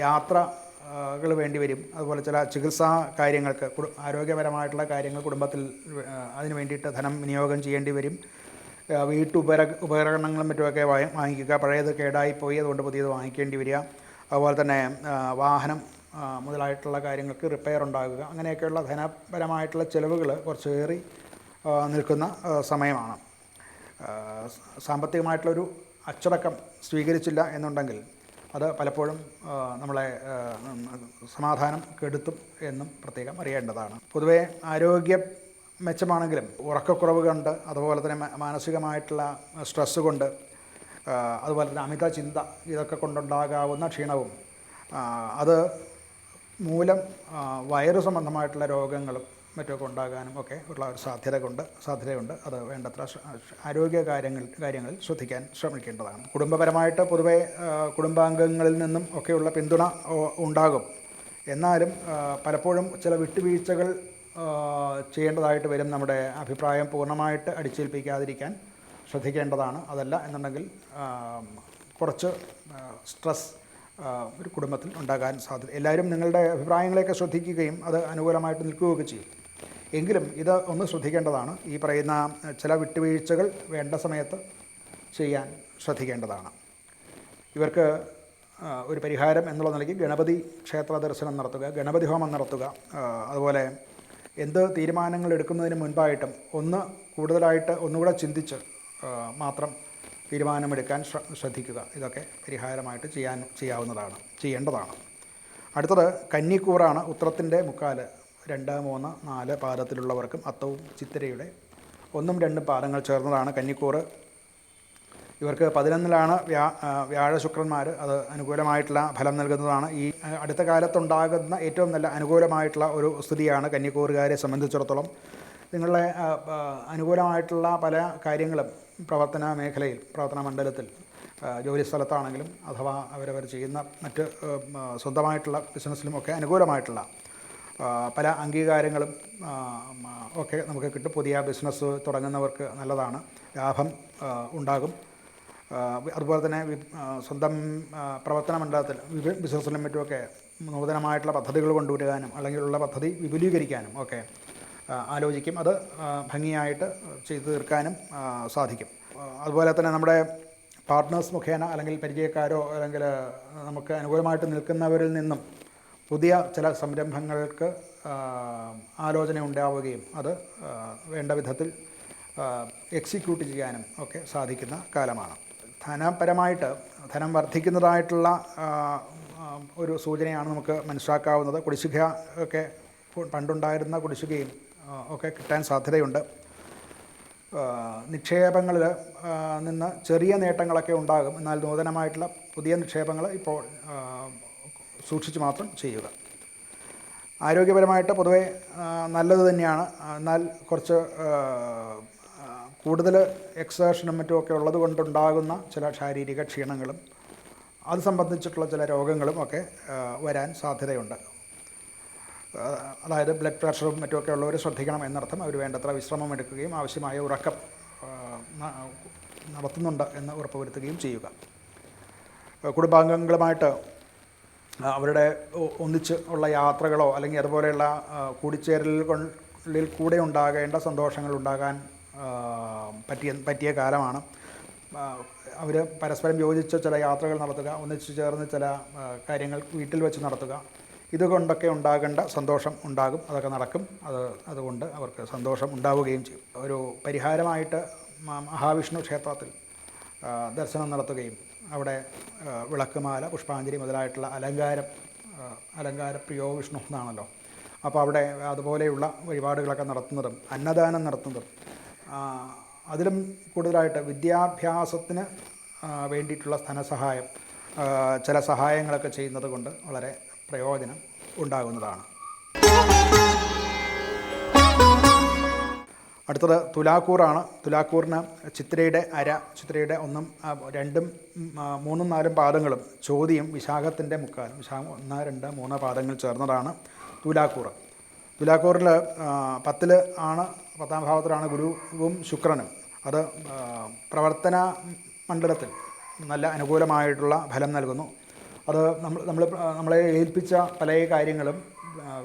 യാത്രകൾ വേണ്ടി വരും. അതുപോലെ ചില ചികിത്സാ കാര്യങ്ങൾക്ക്, ആരോഗ്യപരമായിട്ടുള്ള കാര്യങ്ങൾ കുടുംബത്തിൽ അതിന് വേണ്ടിയിട്ട് ധനം വിനിയോഗം ചെയ്യേണ്ടി വരും. ഉപകരണങ്ങളും മറ്റുമൊക്കെ വാങ്ങിക്കുക. പഴയത് കേടായിപ്പോയി, അതുകൊണ്ട് പുതിയത് വാങ്ങിക്കേണ്ടി വരിക. അതുപോലെ തന്നെ വാഹനം മുതലായിട്ടുള്ള കാര്യങ്ങൾക്ക് റിപ്പയർ ഉണ്ടാകുക. അങ്ങനെയൊക്കെയുള്ള ധനപരമായിട്ടുള്ള ചിലവുകൾ കുറച്ചേറി നിൽക്കുന്ന സമയമാണ്. സാമ്പത്തികമായിട്ടുള്ളൊരു അച്ചടക്കം സ്വീകരിച്ചില്ല എന്നുണ്ടെങ്കിൽ അത് പലപ്പോഴും നമ്മളെ സമാധാനം കെടുത്തും എന്നും പ്രത്യേകം അറിയേണ്ടതാണ്. പൊതുവേ ആരോഗ്യം മെച്ചമാണെങ്കിലും ഉറക്കക്കുറവ് കൊണ്ട്, അതുപോലെ തന്നെ മാനസികമായിട്ടുള്ള സ്ട്രെസ്സ് കൊണ്ട്, അതുപോലെ തന്നെ അമിത ചിന്ത, ഇതൊക്കെ കൊണ്ടുണ്ടാകാവുന്ന ക്ഷീണവും അത് മൂലം വയറു സംബന്ധമായിട്ടുള്ള രോഗങ്ങളും മറ്റൊക്കെ ഉണ്ടാകാനും ഒക്കെ ഉള്ള ഒരു സാധ്യതയുണ്ട്. അത് വേണ്ടത്ര ആരോഗ്യ കാര്യങ്ങളിൽ ശ്രദ്ധിക്കാൻ ശ്രമിക്കേണ്ടതാണ്. കുടുംബപരമായിട്ട് പൊതുവെ കുടുംബാംഗങ്ങളിൽ നിന്നും ഒക്കെയുള്ള പിന്തുണ ഉണ്ടാകും. എന്നാലും പലപ്പോഴും ചില വിട്ടുവീഴ്ചകൾ ചെയ്യേണ്ടതായിട്ട് വരും. നമ്മുടെ അഭിപ്രായം പൂർണ്ണമായിട്ട് അടിച്ചേൽപ്പിക്കാതിരിക്കാൻ ശ്രദ്ധിക്കേണ്ടതാണ്. അതല്ല എന്നുണ്ടെങ്കിൽ കുറച്ച് സ്ട്രെസ് ഒരു കുടുംബത്തിൽ ഉണ്ടാകാൻ സാധ്യത. എല്ലാവരും നിങ്ങളുടെ അഭിപ്രായങ്ങളെയൊക്കെ ശ്രദ്ധിക്കുകയും അത് അനുകൂലമായിട്ട് നിൽക്കുകയൊക്കെ ചെയ്യും. എങ്കിലും ഇത് ഒന്ന് ശ്രദ്ധിക്കേണ്ടതാണ്. ഈ പറയുന്ന ചില വിട്ടുവീഴ്ചകൾ വേണ്ട സമയത്ത് ചെയ്യാൻ ശ്രദ്ധിക്കേണ്ടതാണ്. ഇവർക്ക് ഒരു പരിഹാരം എന്നുള്ള നിലയ്ക്ക് ഗണപതി ക്ഷേത്ര ദർശനം നടത്തുക, ഗണപതി ഹോമം നടത്തുക, അതുപോലെ എന്ത് തീരുമാനങ്ങൾ എടുക്കുന്നതിന് മുൻപായിട്ടും കൂടുതലായിട്ട് ഒന്നുകൂടെ ചിന്തിച്ച് മാത്രം തീരുമാനമെടുക്കാൻ ശ്രദ്ധിക്കുക. ഇതൊക്കെ പരിഹാരമായിട്ട് ചെയ്യേണ്ടതാണ്. അടുത്തത് കന്നിക്കൂറാണ്. ഉത്രത്തിൻ്റെ 3, 2, 3, 4 പാദത്തിലുള്ളവർക്കും അത്തവും ചിത്തിരയുടെ 1, 2 പാദങ്ങൾ ചേർന്നതാണ് കന്നിക്കൂറ്. ഇവർക്ക് 11-ലാണ് വ്യാഴശുക്രന്മാർ. അത് അനുകൂലമായിട്ടുള്ള ഫലം നൽകുന്നതാണ്. ഈ അടുത്ത കാലത്തുണ്ടാകുന്ന ഏറ്റവും നല്ല അനുകൂലമായിട്ടുള്ള ഒരു സ്ഥിതിയാണ് കന്നിക്കൂറുകാരെ സംബന്ധിച്ചിടത്തോളം. നിങ്ങളുടെ അനുകൂലമായിട്ടുള്ള പല കാര്യങ്ങളും പ്രവർത്തന മേഖലയിൽ, പ്രവർത്തന മണ്ഡലത്തിൽ ജോലി സ്ഥലത്താണെങ്കിലും അഥവാ അവരവർ ചെയ്യുന്ന മറ്റ് സ്വന്തമായിട്ടുള്ള ബിസിനസ്സിലുമൊക്കെ അനുകൂലമായിട്ടുള്ള പല അംഗീകാരങ്ങളും ഒക്കെ നമുക്ക് കിട്ടും. പുതിയ ബിസിനസ് തുടങ്ങുന്നവർക്ക് നല്ലതാണ്, ലാഭം ഉണ്ടാകും. അതുപോലെ തന്നെ സ്വന്തം പ്രവർത്തന മണ്ഡലത്തിൽ ബിസിനസ്സിലും മറ്റുമൊക്കെ നൂതനമായിട്ടുള്ള പദ്ധതികൾ കൊണ്ടുവരാനും അല്ലെങ്കിൽ ഉള്ള പദ്ധതി വിപുലീകരിക്കാനും ഒക്കെ ആലോചിക്കും. അത് ഭംഗിയായിട്ട് ചെയ്തു തീർക്കാനും സാധിക്കും. അതുപോലെ തന്നെ നമ്മുടെ പാർട്ട്നേഴ്സ് മുഖേന അല്ലെങ്കിൽ പരിചയക്കാരോ അല്ലെങ്കിൽ നമുക്ക് അനുകൂലമായിട്ട് നിൽക്കുന്നവരിൽ നിന്നും പുതിയ ചില സംരംഭങ്ങൾക്ക് ആലോചന ഉണ്ടാവുകയും അത് വേണ്ട വിധത്തിൽ എക്സിക്യൂട്ട് ചെയ്യാനും ഒക്കെ സാധിക്കുന്ന കാലമാണ്. ധനപരമായിട്ട് ധനം വർദ്ധിക്കുന്നതായിട്ടുള്ള ഒരു സൂചനയാണ് നമുക്ക് മനസ്സിലാക്കാവുന്നത്. കുടിശ്ശിക ഒക്കെ പണ്ടുണ്ടായിരുന്ന കുടിശ്ശികയും ഒക്കെ കിട്ടാൻ സാധ്യതയുണ്ട്. നിക്ഷേപങ്ങളിൽ നിന്ന് ചെറിയ നേട്ടങ്ങളൊക്കെ ഉണ്ടാകും. എന്നാൽ നൂതനമായിട്ടുള്ള പുതിയ നിക്ഷേപങ്ങൾ ഇപ്പോൾ സൂക്ഷിച്ച് മാത്രം ചെയ്യുക. ആരോഗ്യപരമായിട്ട് പൊതുവെ നല്ലത് തന്നെയാണ്. എന്നാൽ കുറച്ച് കൂടുതൽ എക്സേഷനും മറ്റുമൊക്കെ ഉള്ളത് കൊണ്ടുണ്ടാകുന്ന ചില ശാരീരിക ക്ഷീണങ്ങളും അത് സംബന്ധിച്ചിട്ടുള്ള ചില രോഗങ്ങളും ഒക്കെ വരാൻ സാധ്യതയുണ്ട്. അതായത് ബ്ലഡ് പ്രഷറും മറ്റുമൊക്കെ ഉള്ളവർ ശ്രദ്ധിക്കണം എന്നർത്ഥം. അവർ വേണ്ടത്ര വിശ്രമം എടുക്കുകയും ആവശ്യമായ ഉറക്കം നടത്തുന്നുണ്ട് എന്ന് ഉറപ്പുവരുത്തുകയും ചെയ്യുക. കുടുംബാംഗങ്ങളുമായിട്ട് അവരുടെ ഒന്നിച്ച് ഉള്ള യാത്രകളോ അല്ലെങ്കിൽ അതുപോലെയുള്ള കൂടിച്ചേരലുകളിൽ കൂടെ ഉണ്ടാകേണ്ട സന്തോഷങ്ങൾ ഉണ്ടാകാൻ പറ്റിയ കാലമാണ്. അവർ പരസ്പരം യോജിച്ച് ചില യാത്രകൾ നടത്തുക, ഒന്നിച്ച് ചേർന്ന് ചില കാര്യങ്ങൾ വീട്ടിൽ വെച്ച് നടത്തുക, ഇതുകൊണ്ടൊക്കെ ഉണ്ടാകേണ്ട സന്തോഷം ഉണ്ടാകും. അതൊക്കെ നടക്കും. അതുകൊണ്ട് അവർക്ക് സന്തോഷം ഉണ്ടാവുകയും ചെയ്യും. ഒരു പരിഹാരമായിട്ട് മഹാവിഷ്ണു ക്ഷേത്രത്തിൽ ദർശനം നടത്തുകയും അവിടെ വിളക്കുമാല, പുഷ്പാഞ്ജലി മുതലായിട്ടുള്ള അലങ്കാര പ്രിയോ വിഷ്ണു എന്നാണല്ലോ. അപ്പോൾ അവിടെ അതുപോലെയുള്ള വഴിപാടുകളൊക്കെ നടത്തുന്നതും അന്നദാനം നടത്തുന്നതും അതിലും കൂടുതലായിട്ട് വിദ്യാഭ്യാസത്തിന് വേണ്ടിയിട്ടുള്ള ധനസഹായം, ചില സഹായങ്ങളൊക്കെ ചെയ്യുന്നത് കൊണ്ട് വളരെ പ്രയോജനം ഉണ്ടാകുന്നതാണ്. അടുത്തത് തുലാക്കൂറാണ്. തുലാക്കൂറിന് ചിത്രയുടെ ചിത്രയുടെ 1, 2, 3, 4 പാദങ്ങളും ചോതിയും വിശാഖത്തിൻ്റെ മുക്കാലും, വിശാഖം 1, 2, 3 പാദങ്ങൾ ചേർന്നതാണ് തുലാക്കൂറ്. തുലാക്കൂറിൽ 10 ആണ്, 10ാം ഭാവത്തിലാണ് ഗുരുവും ശുക്രനും. അത് പ്രവർത്തന മണ്ഡലത്തിൽ നല്ല അനുകൂലമായിട്ടുള്ള ഫലം നൽകുന്നു. അത് നമ്മളെ ഏൽപ്പിച്ച പല കാര്യങ്ങളും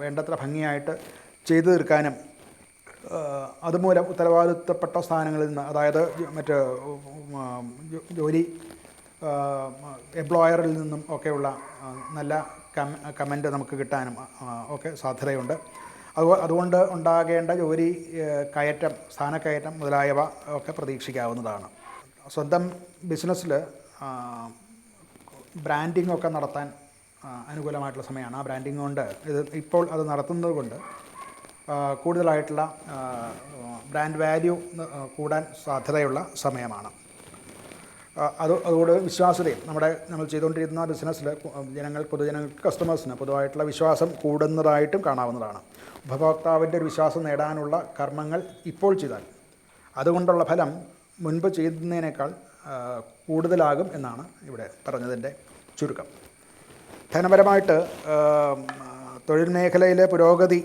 വേണ്ടത്ര ഭംഗിയായിട്ട് ചെയ്തു തീർക്കാനും അതുമൂലം ഉത്തരവാദിത്തപ്പെട്ട സ്ഥാനങ്ങളിൽ നിന്ന്, അതായത് മറ്റ് ജോലി എംപ്ലോയറിൽ നിന്നും ഒക്കെയുള്ള നല്ല കമൻറ്റ് നമുക്ക് കിട്ടാനും ഒക്കെ സാധ്യതയുണ്ട്. അതുകൊണ്ട് ഉണ്ടാകേണ്ട ജോലി കയറ്റം, സ്ഥാനക്കയറ്റം മുതലായവ ഒക്കെ പ്രതീക്ഷിക്കാവുന്നതാണ്. സ്വന്തം ബിസിനസ്സിൽ ബ്രാൻഡിംഗ് ഒക്കെ നടത്താൻ അനുകൂലമായിട്ടുള്ള സമയമാണ്. ആ ബ്രാൻഡിംഗ് കൊണ്ട് ഇപ്പോൾ അത് നടത്തുന്നത് കൊണ്ട് കൂടുതലായിട്ടുള്ള ബ്രാൻഡ് വാല്യൂ കൂടാൻ സാധ്യതയുള്ള സമയമാണ്. അതുകൊണ്ട് വിശ്വാസ്യതയും നമ്മൾ ചെയ്തുകൊണ്ടിരിക്കുന്ന ബിസിനസ്സിൽ പൊതുജനങ്ങൾക്ക് കസ്റ്റമേഴ്സിന് പൊതുവായിട്ടുള്ള വിശ്വാസം കൂടുന്നതായിട്ടും കാണാവുന്നതാണ്. ഉപഭോക്താവിൻ്റെ ഒരു വിശ്വാസം നേടാനുള്ള കർമ്മങ്ങൾ ഇപ്പോൾ ചെയ്താൽ അതുകൊണ്ടുള്ള ഫലം മുൻപ് ചെയ്യുന്നതിനേക്കാൾ കൂടുതലാകും എന്നാണ് ഇവിടെ പറഞ്ഞതിൻ്റെ ചുരുക്കം. ധനപരമായിട്ട് തൊഴിൽ മേഖലയിലെ പുരോഗതി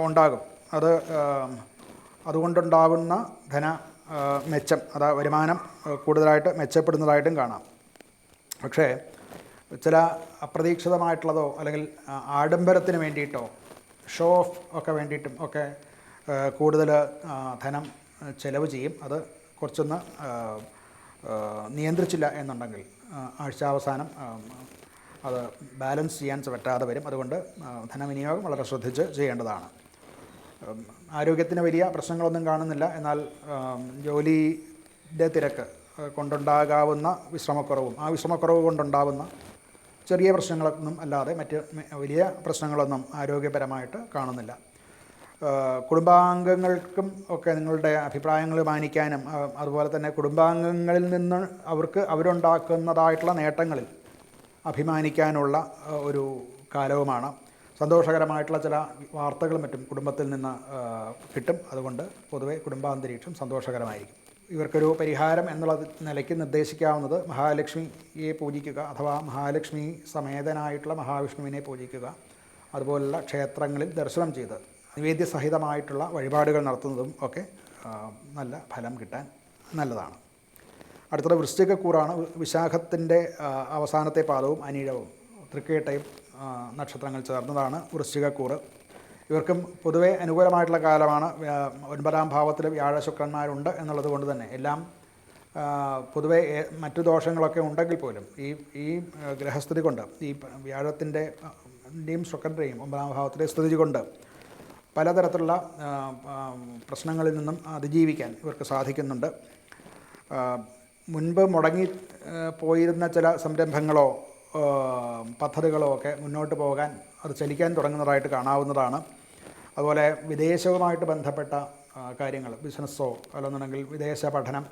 ഉണ്ടാകും. അതുകൊണ്ടുണ്ടാകുന്ന മെച്ചം, വരുമാനം കൂടുതലായിട്ട് മെച്ചപ്പെടുന്നതായിട്ടും കാണാം. പക്ഷേ ചില അപ്രതീക്ഷിതമായിട്ടുള്ളതോ അല്ലെങ്കിൽ ആഡംബരത്തിന് വേണ്ടിയിട്ടോ ഷോ ഓഫ് ഒക്കെ വേണ്ടിയിട്ടും ഒക്കെ കൂടുതൽ ധനം ചെലവ് ചെയ്യും. അത് കുറച്ചൊന്ന് നിയന്ത്രിച്ചില്ല എന്നുണ്ടെങ്കിൽ ആഴ്ചാവസാനം അത് ബാലൻസ് ചെയ്യാൻ പറ്റാതെ വരും. അതുകൊണ്ട് ധനവിനിയോഗം വളരെ ശ്രദ്ധിച്ച് ചെയ്യേണ്ടതാണ്. ആരോഗ്യത്തിന് വലിയ പ്രശ്നങ്ങളൊന്നും കാണുന്നില്ല. എന്നാൽ ജോലിയുടെ തിരക്ക് കൊണ്ടുണ്ടാകാവുന്ന വിശ്രമക്കുറവും ആ വിശ്രമക്കുറവ് കൊണ്ടുണ്ടാകുന്ന ചെറിയ പ്രശ്നങ്ങളൊന്നും അല്ലാതെ മറ്റ് വലിയ പ്രശ്നങ്ങളൊന്നും ആരോഗ്യപരമായിട്ട് കാണുന്നില്ല. കുടുംബാംഗങ്ങൾക്കും ഒക്കെ നിങ്ങളുടെ അഭിപ്രായങ്ങൾ മാനിക്കാനും അതുപോലെ തന്നെ കുടുംബാംഗങ്ങളിൽ നിന്ന് അവരുണ്ടാക്കുന്നതായിട്ടുള്ള നേട്ടങ്ങളിൽ അഭിമാനിക്കാനുള്ള ഒരു കാലവുമാണ്. സന്തോഷകരമായിട്ടുള്ള ചില വാർത്തകളും മറ്റും കുടുംബത്തിൽ നിന്ന് കിട്ടും. അതുകൊണ്ട് പൊതുവെ കുടുംബാന്തരീക്ഷം സന്തോഷകരമായിരിക്കും. ഇവർക്കൊരു പരിഹാരം എന്നുള്ള നിലയ്ക്ക് നിർദ്ദേശിക്കാവുന്നത് മഹാലക്ഷ്മിയെ പൂജിക്കുക, അഥവാ മഹാലക്ഷ്മി സമേതനായിട്ടുള്ള മഹാവിഷ്ണുവിനെ പൂജിക്കുക, അതുപോലുള്ള ക്ഷേത്രങ്ങളിൽ ദർശനം ചെയ്ത് നിവേദ്യസഹിതമായിട്ടുള്ള വഴിപാടുകൾ നടത്തുന്നതും ഒക്കെ നല്ല ഫലം കിട്ടാൻ നല്ലതാണ്. അടുത്തത് വൃശ്ചികക്കൂറാണ്. വിശാഖത്തിൻ്റെ അവസാനത്തെ പാദവും അനിഴവും തൃക്കേട്ടയും നക്ഷത്രങ്ങൾ ചേർന്നതാണ് വൃശ്ചികക്കൂറ്. ഇവർക്കും പൊതുവെ അനുകൂലമായിട്ടുള്ള കാലമാണ്. 9ാം ഭാവത്തിൽ വ്യാഴശുക്രന്മാരുണ്ട് എന്നുള്ളത് കൊണ്ട് തന്നെ എല്ലാം പൊതുവെ മറ്റു ദോഷങ്ങളൊക്കെ ഉണ്ടെങ്കിൽ പോലും ഈ ഗ്രഹസ്ഥിതി കൊണ്ട്, ഈ വ്യാഴത്തിൻ്റെയും ശുക്രൻ്റെയും 9ാം ഭാവത്തിലെ സ്ഥിതി കൊണ്ട് പലതരത്തിലുള്ള പ്രശ്നങ്ങളിൽ നിന്നും അതിജീവിക്കാൻ ഇവർക്ക് സാധിക്കുന്നുണ്ട്. മുൻപ് മുടങ്ങി പോയിരുന്ന ചില സംരംഭങ്ങളോ പദ്ധതികളോ ഒക്കെ മുന്നോട്ട് പോകാൻ, അത് ചലിക്കാൻ തുടങ്ങുന്നതായിട്ട് കാണാവുന്നതാണ്. അതുപോലെ വിദേശവുമായിട്ട് ബന്ധപ്പെട്ട കാര്യങ്ങൾ, ബിസിനസ്സോ അല്ലെന്നുണ്ടെങ്കിൽ വിദേശ പഠനം,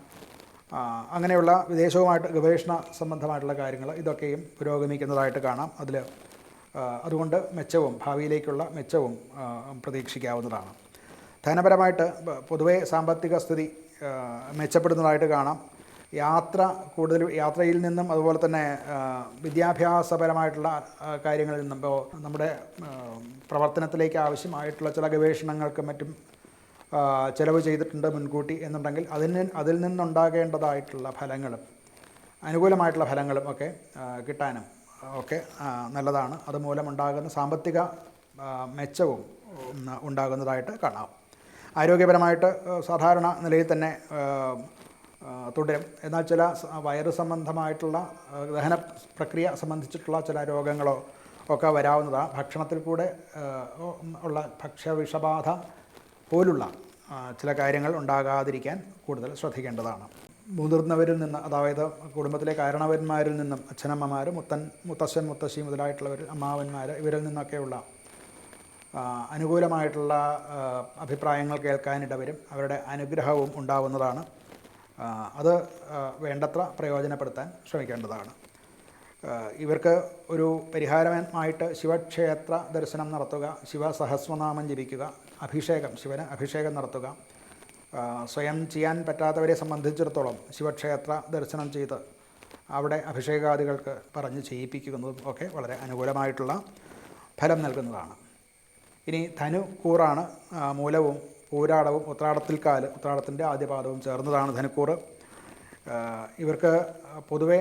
അങ്ങനെയുള്ള വിദേശവുമായിട്ട് ഗവേഷണ സംബന്ധമായിട്ടുള്ള കാര്യങ്ങൾ, ഇതൊക്കെയും പുരോഗമിക്കുന്നതായിട്ട് കാണാം. അതുകൊണ്ട് മെച്ചവും, ഭാവിയിലേക്കുള്ള മെച്ചവും പ്രതീക്ഷിക്കാവുന്നതാണ്. ധനപരമായിട്ട് പൊതുവേ സാമ്പത്തിക സ്ഥിതി മെച്ചപ്പെടുന്നതായിട്ട് കാണാം. യാത്രയിൽ നിന്നും അതുപോലെ തന്നെ വിദ്യാഭ്യാസപരമായിട്ടുള്ള കാര്യങ്ങളിൽ നിന്നും, ഇപ്പോൾ നമ്മുടെ പ്രവർത്തനത്തിലേക്ക് ആവശ്യമായിട്ടുള്ള ചില ഗവേഷണങ്ങൾക്കും മറ്റും ചിലവ് ചെയ്തിട്ടുണ്ട് മുൻകൂട്ടി എന്നുണ്ടെങ്കിൽ അതിൽ നിന്നുണ്ടാകേണ്ടതായിട്ടുള്ള ഫലങ്ങളും അനുകൂലമായിട്ടുള്ള ഫലങ്ങളും ഒക്കെ കിട്ടാനും ഒക്കെ നല്ലതാണ്. അതുമൂലമുണ്ടാകുന്ന സാമ്പത്തിക മെച്ചവും ഉണ്ടാകുന്നതായിട്ട് കാണാം. ആരോഗ്യപരമായിട്ട് സാധാരണ നിലയിൽ തന്നെ തുടരും. എന്നാൽ ചില വയറ് സംബന്ധമായിട്ടുള്ള ദഹന പ്രക്രിയ സംബന്ധിച്ചിട്ടുള്ള ചില രോഗങ്ങളോ ഒക്കെ വരാവുന്നതാണ്. ഭക്ഷണത്തിൽ കൂടെ ഉള്ള ഭക്ഷ്യവിഷബാധ പോലുള്ള ചില കാര്യങ്ങൾ ഉണ്ടാകാതിരിക്കാൻ കൂടുതൽ ശ്രദ്ധിക്കേണ്ടതാണ്. മുതിർന്നവരിൽ നിന്ന്, അതായത് കുടുംബത്തിലെ കാരണവന്മാരിൽ നിന്നും, അച്ഛനമ്മമാർ, മുത്തശ്ശൻ മുത്തശ്ശി മുതലായിട്ടുള്ളവർ, അമ്മാവന്മാർ, ഇവരിൽ നിന്നൊക്കെയുള്ള അനുകൂലമായിട്ടുള്ള അഭിപ്രായങ്ങൾ കേൾക്കാനിടവരും. അവരുടെ അനുഗ്രഹവും ഉണ്ടാവുന്നതാണ്. അത് വേണ്ടത്ര പ്രയോജനപ്പെടുത്താൻ ശ്രമിക്കേണ്ടതാണ്. ഇവർക്ക് ഒരു പരിഹാരമായിട്ട് ശിവക്ഷേത്ര ദർശനം നടത്തുക, ശിവസഹസ്രനാമം ജപിക്കുക, ശിവന് അഭിഷേകം നടത്തുക. സ്വയം ചെയ്യാൻ പറ്റാത്തവരെ സംബന്ധിച്ചിടത്തോളം ശിവക്ഷേത്ര ദർശനം ചെയ്ത് അവിടെ അഭിഷേകാദികൾക്ക് പറഞ്ഞ് ചെയ്യിപ്പിക്കുന്നതും ഒക്കെ വളരെ അനുകൂലമായിട്ടുള്ള ഫലം നൽകുന്നതാണ്. ഇനി ധനുക്കൂറാണ്. മൂലവും പൂരാടവും ഉത്രാടത്തിൻ്റെ ആദ്യപാദവും ചേർന്നതാണ് ധനുക്കൂറ്. ഇവർക്ക് പൊതുവെ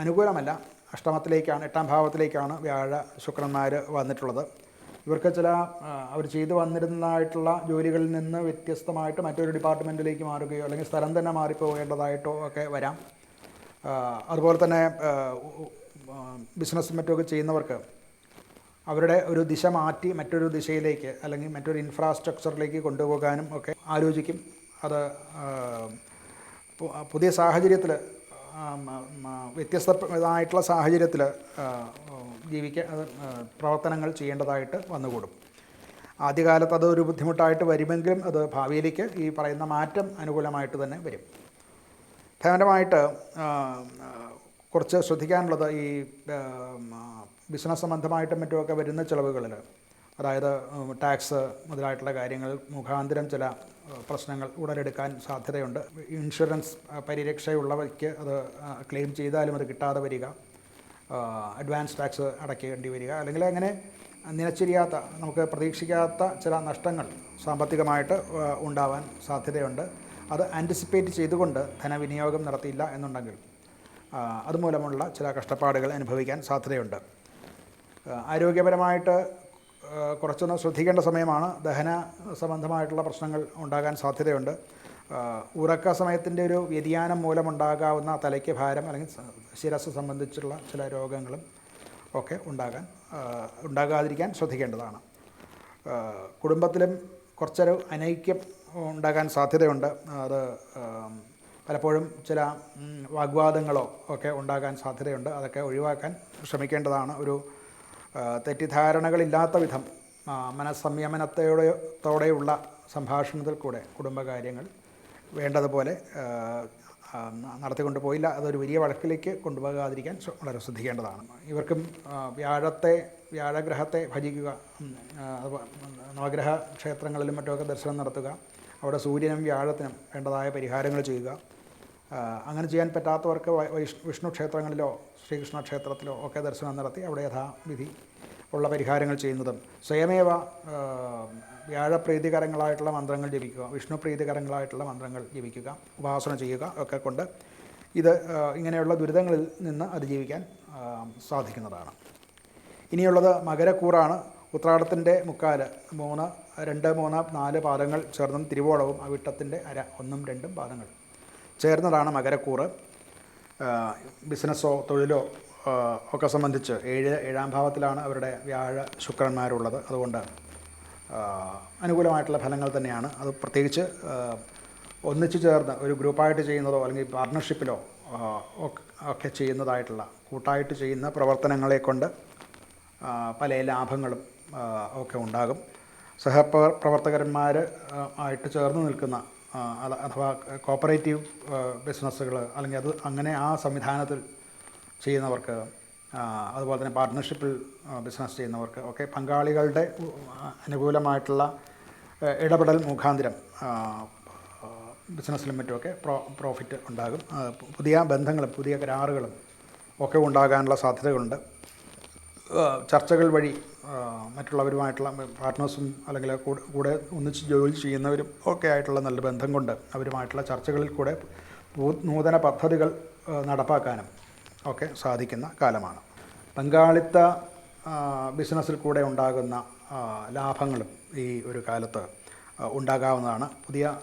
അനുകൂലമല്ല. അഷ്ടമത്തിലേക്കാണ്, 8ാം ഭാവത്തിലേക്കാണ് വ്യാഴ ശുക്രന്മാർ വന്നിട്ടുള്ളത്. ഇവർക്ക് അവർ ചെയ്തു വന്നിരുന്നതായിട്ടുള്ള ജോലികളിൽ നിന്ന് വ്യത്യസ്തമായിട്ട് മറ്റൊരു ഡിപ്പാർട്ട്മെൻറ്റിലേക്ക് മാറുകയോ അല്ലെങ്കിൽ സ്ഥലം തന്നെ മാറിപ്പോകേണ്ടതായിട്ടോ ഒക്കെ വരാം. അതുപോലെ തന്നെ ബിസിനസ്സും മറ്റുമൊക്കെ ചെയ്യുന്നവർക്ക് അവരുടെ ഒരു ദിശ മാറ്റി മറ്റൊരു ദിശയിലേക്ക് അല്ലെങ്കിൽ മറ്റൊരു ഇൻഫ്രാസ്ട്രക്ചറിലേക്ക് കൊണ്ടുപോകാനും ഒക്കെ ആലോചിക്കും. അത് പുതിയ സാഹചര്യത്തിൽ, വ്യത്യസ്തമായിട്ടുള്ള സാഹചര്യത്തിൽ പ്രവർത്തനങ്ങൾ ചെയ്യേണ്ടതായിട്ട് വന്നുകൂടും. ആദ്യകാലത്ത് അതൊരു ബുദ്ധിമുട്ടായിട്ട് വരുമെങ്കിലും അത് ഭാവിയിലേക്ക് ഈ പറയുന്ന മാറ്റം അനുകൂലമായിട്ട് തന്നെ വരും. ധനപരമായിട്ട് കുറച്ച് ശ്രദ്ധിക്കാനുള്ളത്, ഈ ബിസിനസ് സംബന്ധമായിട്ടും മറ്റുമൊക്കെ വരുന്ന ചിലവുകളിൽ, അതായത് ടാക്സ് മുതലായിട്ടുള്ള കാര്യങ്ങൾ മുഖാന്തരം ചില പ്രശ്നങ്ങൾ ഉടലെടുക്കാൻ സാധ്യതയുണ്ട്. ഇൻഷുറൻസ് പരിരക്ഷയുള്ളവയ്ക്ക് അത് ക്ലെയിം ചെയ്താലും അത് കിട്ടാതെ വരിക, അഡ്വാൻസ് ടാക്സ് അടയ്ക്കേണ്ടി വരിക, അല്ലെങ്കിൽ അങ്ങനെ നിലച്ചിരിയാത്ത, നമുക്ക് പ്രതീക്ഷിക്കാത്ത ചില നഷ്ടങ്ങൾ സാമ്പത്തികമായിട്ട് ഉണ്ടാവാൻ സാധ്യതയുണ്ട്. അത് ആൻറ്റിസിപ്പേറ്റ് ചെയ്തുകൊണ്ട് ധനവിനിയോഗം നടത്തിയില്ല എന്നുണ്ടെങ്കിൽ അതുമൂലമുള്ള ചില കഷ്ടപ്പാടുകൾ അനുഭവിക്കാൻ സാധ്യതയുണ്ട്. ആരോഗ്യപരമായിട്ട് കുറച്ചൊന്ന് ശ്രദ്ധിക്കേണ്ട സമയമാണ്. ദഹന സംബന്ധമായിട്ടുള്ള പ്രശ്നങ്ങൾ ഉണ്ടാകാൻ സാധ്യതയുണ്ട്. ഉറക്ക സമയത്തിൻ്റെ ഒരു വ്യതിയാനം മൂലമുണ്ടാകാവുന്ന തലയ്ക്ക് ഭാരം അല്ലെങ്കിൽ ശിരസ് സംബന്ധിച്ചുള്ള ചില രോഗങ്ങളും ഒക്കെ ഉണ്ടാകാതിരിക്കാൻ ശ്രദ്ധിക്കേണ്ടതാണ്. കുടുംബത്തിലും കുറച്ചൊരു അനൈക്യം ഉണ്ടാകാൻ സാധ്യതയുണ്ട്. അത് പലപ്പോഴും ചില വാഗ്വാദങ്ങളോ ഒക്കെ ഉണ്ടാകാൻ സാധ്യതയുണ്ട്. അതൊക്കെ ഒഴിവാക്കാൻ ശ്രമിക്കേണ്ടതാണ്. ഒരു തെറ്റിദ്ധാരണകളില്ലാത്ത വിധം മനസ്സംയമനത്തോടെയുള്ള സംഭാഷണത്തിൽ കൂടെ കുടുംബകാര്യങ്ങൾ വേണ്ടതുപോലെ നടത്തിക്കൊണ്ട് പോയില്ല അതൊരു വലിയ വഴക്കിലേക്ക് കൊണ്ടുപോകാതിരിക്കാൻ വളരെ ശ്രദ്ധിക്കേണ്ടതാണ്. ഇവർക്കും വ്യാഴഗ്രഹത്തെ ഭജിക്കുക, നവഗ്രഹ ക്ഷേത്രങ്ങളിലും മറ്റുമൊക്കെ ദർശനം നടത്തുക, അവിടെ സൂര്യനും വ്യാഴത്തിനും വേണ്ടതായ പരിഹാരങ്ങൾ ചെയ്യുക. അങ്ങനെ ചെയ്യാൻ പറ്റാത്തവർക്ക് വിഷ്ണു ക്ഷേത്രങ്ങളിലോ ശ്രീകൃഷ്ണ ക്ഷേത്രത്തിലോ ഒക്കെ ദർശനം നടത്തി അവിടെ യഥാവിധി ഉള്ള പരിഹാരങ്ങൾ ചെയ്യുന്നതും, സ്വയമേവ വ്യാഴപ്രീതികരങ്ങളായിട്ടുള്ള മന്ത്രങ്ങൾ ജപിക്കുക, വിഷ്ണു പ്രീതികരങ്ങളായിട്ടുള്ള മന്ത്രങ്ങൾ ജപിക്കുക, ഉപാസന ചെയ്യുക ഒക്കെ കൊണ്ട് ഇത് ഇങ്ങനെയുള്ള ദുരിതങ്ങളിൽ നിന്ന് അതിജീവിക്കാൻ സാധിക്കുന്നതാണ്. ഇനിയുള്ളത് മകരക്കൂറാണ്. ഉത്രാടത്തിൻ്റെ മുക്കാല് 3, 2, 3, 4 പാദങ്ങൾ ചേർന്നും തിരുവോണവും അവിട്ടത്തിൻ്റെ അര 1, 2 പാദങ്ങൾ ചേർന്നതാണ് മകരക്കൂറ്. ബിസിനസ്സോ തൊഴിലോ ഒക്കെ സംബന്ധിച്ച് 7ാം ഭാവത്തിലാണ് അവരുടെ വ്യാഴ ശുക്രന്മാരുള്ളത്. അതുകൊണ്ട് അനുകൂലമായിട്ടുള്ള ഫലങ്ങൾ തന്നെയാണ്. അത് പ്രത്യേകിച്ച് ഒന്നിച്ചു ചേർന്ന് ഒരു ഗ്രൂപ്പായിട്ട് ചെയ്യുന്നതോ അല്ലെങ്കിൽ പാർട്ണർഷിപ്പിലോ ഒക്കെ ചെയ്യുന്നതായിട്ടുള്ള കൂട്ടായിട്ട് ചെയ്യുന്ന പ്രവർത്തനങ്ങളെ കൊണ്ട് പല ലാഭങ്ങളും ഒക്കെ ഉണ്ടാകും. സഹപ്രവർത്തകന്മാർ ആയിട്ട് ചേർന്ന് നിൽക്കുന്ന അഥവാ കോപ്പറേറ്റീവ് ബിസിനസ്സുകൾ അല്ലെങ്കിൽ അങ്ങനെ ആ സംവിധാനത്തിൽ ചെയ്യുന്നവർക്ക്, അതുപോലെ തന്നെ പാർട്ട്ണർഷിപ്പിൽ ബിസിനസ് ചെയ്യുന്നവർക്ക് ഒക്കെ പങ്കാളികളുടെ അനുകൂലമായിട്ടുള്ള ഇടപെടൽ മുഖാന്തരം ബിസിനസ്സിലും മറ്റുമൊക്കെ പ്രോഫിറ്റ് ഉണ്ടാകും. പുതിയ ബന്ധങ്ങളും പുതിയ കരാറുകളും ഒക്കെ ഉണ്ടാകാനുള്ള സാധ്യതകളുണ്ട്. ചർച്ചകൾ വഴി മറ്റുള്ളവരുമായിട്ടുള്ള പാർട്ട്നേഴ്സും അല്ലെങ്കിൽ കൂടെ ഒന്നിച്ച് ജോലി ചെയ്യുന്നവരും ഒക്കെ ആയിട്ടുള്ള നല്ല ബന്ധം കൊണ്ട് അവരുമായിട്ടുള്ള ചർച്ചകളിൽ കൂടെ നൂതന പദ്ധതികൾ നടപ്പാക്കാനും ഒക്കെ സാധിക്കുന്ന കാലമാണ്. പങ്കാളിത്ത ബിസിനസ്സിൽ കൂടെ ഉണ്ടാകുന്ന ലാഭങ്ങളും ഈ ഒരു കാലത്ത് ഉണ്ടാകാവുന്നതാണ്. പുതിയ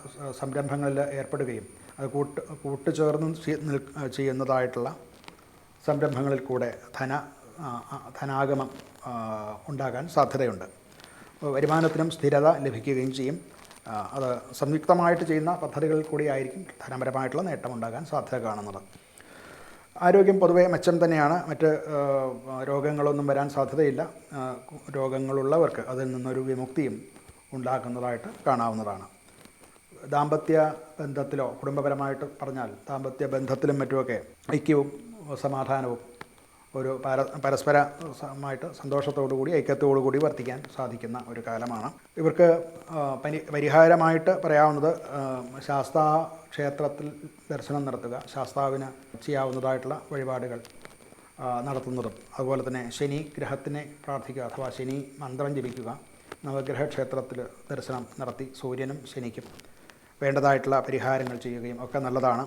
സംരംഭങ്ങളിൽ ഏർപ്പെടുകയും അത് കൂട്ടുചേർന്ന് ചെയ്യുന്നതായിട്ടുള്ള സംരംഭങ്ങളിൽ കൂടെ ധനാഗമം ഉണ്ടാകാൻ സാധ്യതയുണ്ട്. വരുമാനത്തിനും സ്ഥിരത ലഭിക്കുകയും ചെയ്യും. അത് സംയുക്തമായിട്ട് ചെയ്യുന്ന പദ്ധതികളിൽ കൂടിയായിരിക്കും ധനപരമായിട്ടുള്ള നേട്ടമുണ്ടാകാൻ സാധ്യത കാണുന്നത്. ആരോഗ്യം പൊതുവെ മെച്ചം തന്നെയാണ്. മറ്റ് രോഗങ്ങളൊന്നും വരാൻ സാധ്യതയില്ല. രോഗങ്ങളുള്ളവർക്ക് അതിൽ നിന്നൊരു വിമുക്തിയും ഉണ്ടാക്കുന്നതായിട്ട് കാണാവുന്നതാണ്. ദാമ്പത്യ ബന്ധത്തിലോ കുടുംബപരമായിട്ട് പറഞ്ഞാൽ ദാമ്പത്യ ബന്ധത്തിലും മറ്റുമൊക്കെ ഐക്യവും സമാധാനവും ഒരു പരസ്പരമായിട്ട് സന്തോഷത്തോടുകൂടി ഐക്യത്തോടുകൂടി വർത്തിക്കാൻ സാധിക്കുന്ന ഒരു കാലമാണ്. ഇവർക്ക് പരിഹാരമായിട്ട് പറയാവുന്നത് ശാസ്താ ക്ഷേത്രത്തിൽ ദർശനം നടത്തുക, ശാസ്താവിന് ചെയ്യാവുന്നതായിട്ടുള്ള വഴിപാടുകൾ നടത്തുന്നതും, അതുപോലെ തന്നെ ശനി ഗ്രഹത്തിനെ പ്രാർത്ഥിക്കുക അഥവാ ശനി മന്ത്രം ജപിക്കുക, നവഗ്രഹ ക്ഷേത്രത്തിൽ ദർശനം നടത്തി സൂര്യനും ശനിക്കും വേണ്ടതായിട്ടുള്ള പരിഹാരങ്ങൾ ചെയ്യുകയും ഒക്കെ നല്ലതാണ്.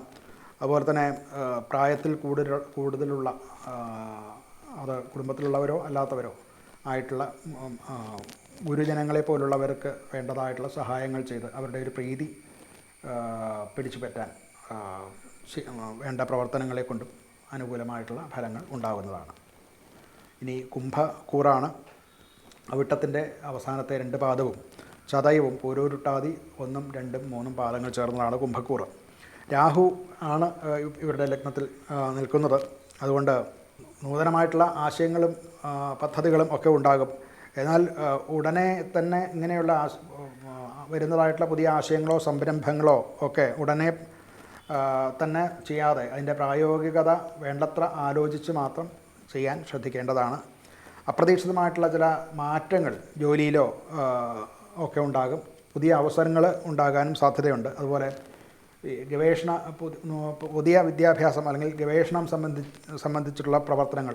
അതുപോലെ തന്നെ പ്രായത്തിൽ കൂടുതലുള്ള അത് കുടുംബത്തിലുള്ളവരോ അല്ലാത്തവരോ ആയിട്ടുള്ള ഗുരുജനങ്ങളെ പോലുള്ളവർക്ക് വേണ്ടതായിട്ടുള്ള സഹായങ്ങൾ ചെയ്ത് അവരുടെ ഒരു പ്രീതി പിടിച്ചു പറ്റാൻ വേണ്ട പ്രവർത്തനങ്ങളെ കൊണ്ടും അനുകൂലമായിട്ടുള്ള ഫലങ്ങൾ ഉണ്ടാകുന്നതാണ്. ഇനി കുംഭക്കൂറാണ്. അവിട്ടത്തിൻ്റെ അവസാനത്തെ 2 പാദവും ചതയവും പൂരോരുട്ടാതി 1, 2, 3 പാദങ്ങൾ ചേർന്നതാണ് കുംഭക്കൂറ്. രാഹു ആണ് ഇവരുടെ ലഗ്നത്തിൽ നിൽക്കുന്നത്. അതുകൊണ്ട് നൂതനമായിട്ടുള്ള ആശയങ്ങളും പദ്ധതികളും ഒക്കെ ഉണ്ടാകും. എന്നാൽ ഉടനെ തന്നെ ഇങ്ങനെയുള്ള വരുന്നതായിട്ടുള്ള പുതിയ ആശയങ്ങളോ സംരംഭങ്ങളോ ഒക്കെ ഉടനെ തന്നെ ചെയ്യാതെ അതിൻ്റെ പ്രായോഗികത വേണ്ടത്ര ആലോചിച്ച് മാത്രം ചെയ്യാൻ ശ്രദ്ധിക്കേണ്ടതാണ്. അപ്രതീക്ഷിതമായിട്ടുള്ള ചില മാറ്റങ്ങൾ ജോലിയിലോ ഒക്കെ ഉണ്ടാകും. പുതിയ അവസരങ്ങൾ ഉണ്ടാകാനും സാധ്യതയുണ്ട്. അതുപോലെ പുതിയ വിദ്യാഭ്യാസം അല്ലെങ്കിൽ ഗവേഷണം സംബന്ധിച്ചിട്ടുള്ള പ്രവർത്തനങ്ങൾ,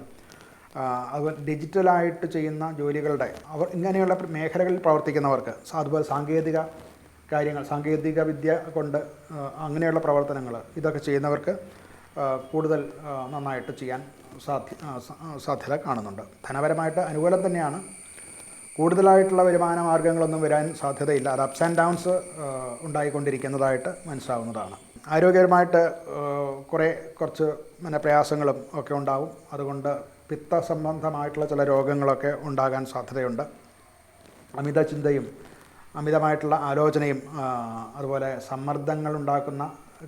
അതുപോലെ ഡിജിറ്റലായിട്ട് ചെയ്യുന്ന ജോലികളുടെ ഇങ്ങനെയുള്ള മേഖലകളിൽ പ്രവർത്തിക്കുന്നവർക്ക്, അതുപോലെ സാങ്കേതിക കാര്യങ്ങൾ, സാങ്കേതിക വിദ്യ കൊണ്ട് അങ്ങനെയുള്ള പ്രവർത്തനങ്ങൾ ഇതൊക്കെ ചെയ്യുന്നവർക്ക് കൂടുതൽ നന്നായിട്ട് ചെയ്യാൻ സാധ്യത കാണുന്നുണ്ട്. ധനപരമായിട്ട് അനുകൂലം തന്നെയാണ്. കൂടുതലായിട്ടുള്ള വരുമാന മാർഗ്ഗങ്ങളൊന്നും വരാൻ സാധ്യതയില്ല. അത് അപ്സ് ആൻഡ് ഡൗൺസ് ഉണ്ടായിക്കൊണ്ടിരിക്കുന്നതായിട്ട് മനസ്സിലാവുന്നതാണ്. ആരോഗ്യപരമായിട്ട് കുറച്ച് പ്രയാസങ്ങളും ഒക്കെ ഉണ്ടാവും. അതുകൊണ്ട് പിത്ത സംബന്ധമായിട്ടുള്ള ചില രോഗങ്ങളൊക്കെ ഉണ്ടാകാൻ സാധ്യതയുണ്ട്. അമിത ചിന്തയും അമിതമായിട്ടുള്ള ആലോചനയും അതുപോലെ സമ്മർദ്ദങ്ങൾ ഉണ്ടാക്കുന്ന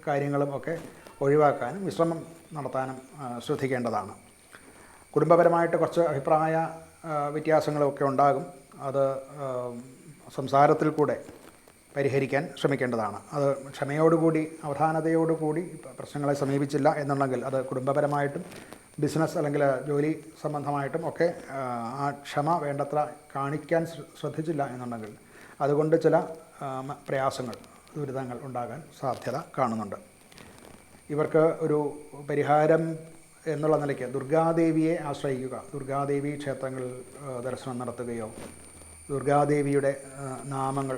കാര്യങ്ങളും ഒക്കെ ഒഴിവാക്കാനും വിശ്രമം നടത്താനും ശ്രദ്ധിക്കേണ്ടതാണ്. കുടുംബപരമായിട്ട് കുറച്ച് അഭിപ്രായ വ്യത്യാസങ്ങളൊക്കെ ഉണ്ടാകും. അത് സംസാരത്തിൽ കൂടെ പരിഹരിക്കാൻ ശ്രമിക്കേണ്ടതാണ്. അത് ക്ഷമയോടുകൂടി അവധാനതയോടുകൂടി പ്രശ്നങ്ങളെ സമീപിച്ചില്ല എന്നുണ്ടെങ്കിൽ അത് കുടുംബപരമായിട്ടും ബിസിനസ് അല്ലെങ്കിൽ ജോലി സംബന്ധമായിട്ടും ഒക്കെ ആ ക്ഷമ വേണ്ടത്ര കാണിക്കാൻ ശ്രദ്ധിച്ചില്ല എന്നുണ്ടെങ്കിൽ അതുകൊണ്ട് ചില പ്രയാസങ്ങൾ ദുരിതങ്ങൾ ഉണ്ടാകാൻ സാധ്യത കാണുന്നുണ്ട്. ഇവർക്ക് ഒരു പരിഹാരം എന്നുള്ള നിലയ്ക്ക് ദുർഗാദേവിയെ ആശ്രയിക്കുക, ദുർഗാദേവി ക്ഷേത്രങ്ങളിൽ ദർശനം നടത്തുകയോ ദുർഗാദേവിയുടെ നാമങ്ങൾ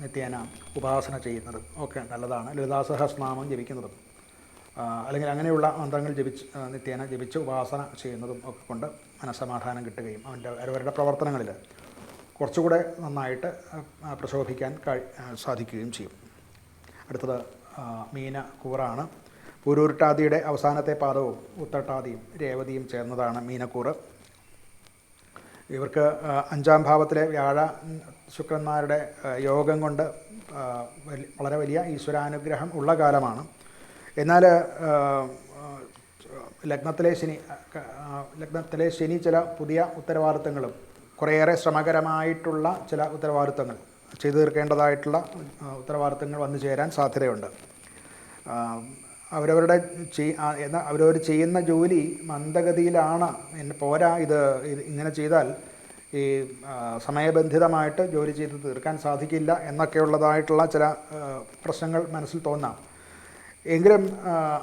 നിത്യേന ഉപാസന ചെയ്യുന്നതും ഒക്കെ നല്ലതാണ്. ലളിതാ സഹസ്രനാമം ജപിക്കുന്നതും അല്ലെങ്കിൽ അങ്ങനെയുള്ള മന്ത്രങ്ങൾ നിത്യേന ജപിച്ച് ഉപാസന ചെയ്യുന്നതും ഒക്കെ കൊണ്ട് മനസ്സമാധാനം കിട്ടുകയും അവരുടെ പ്രവർത്തനങ്ങളിൽ കുറച്ചുകൂടെ നന്നായിട്ട് പ്രശോഭിക്കാൻ സാധിക്കുകയും ചെയ്യും. അടുത്തത് മീനക്കൂറാണ്. പൂരൂരുട്ടാതിയുടെ അവസാനത്തെ പാദവും ഉത്രട്ടാതിയും രേവതിയും ചേർന്നതാണ് മീനക്കൂറ്. ഇവർക്ക് 5-ാം ഭാവത്തിലെ വ്യാഴ ശുക്രന്മാരുടെ യോഗം കൊണ്ട് വളരെ വലിയ ഈശ്വരാനുഗ്രഹം ഉള്ള കാലമാണ്. എന്നാൽ ലഗ്നത്തിലെ ശനി ചില പുതിയ ഉത്തരവാദിത്തങ്ങളും കുറേയേറെ ശ്രമകരമായിട്ടുള്ള ചില ഉത്തരവാദിത്തങ്ങൾ ചെയ്തു തീർക്കേണ്ടതായിട്ടുള്ള ഉത്തരവാദിത്തങ്ങൾ വന്നു ചേരാൻ സാധ്യതയുണ്ട്. അവരവർ ചെയ്യുന്ന ജോലി മന്ദഗതിയിലാണ്, പോരാ, ഇത് ഇങ്ങനെ ചെയ്താൽ ഈ സമയബന്ധിതമായിട്ട് ജോലി ചെയ്ത് തീർക്കാൻ സാധിക്കില്ല എന്നൊക്കെയുള്ളതായിട്ടുള്ള ചില പ്രശ്നങ്ങൾ മനസ്സിൽ തോന്നാം. എങ്കിലും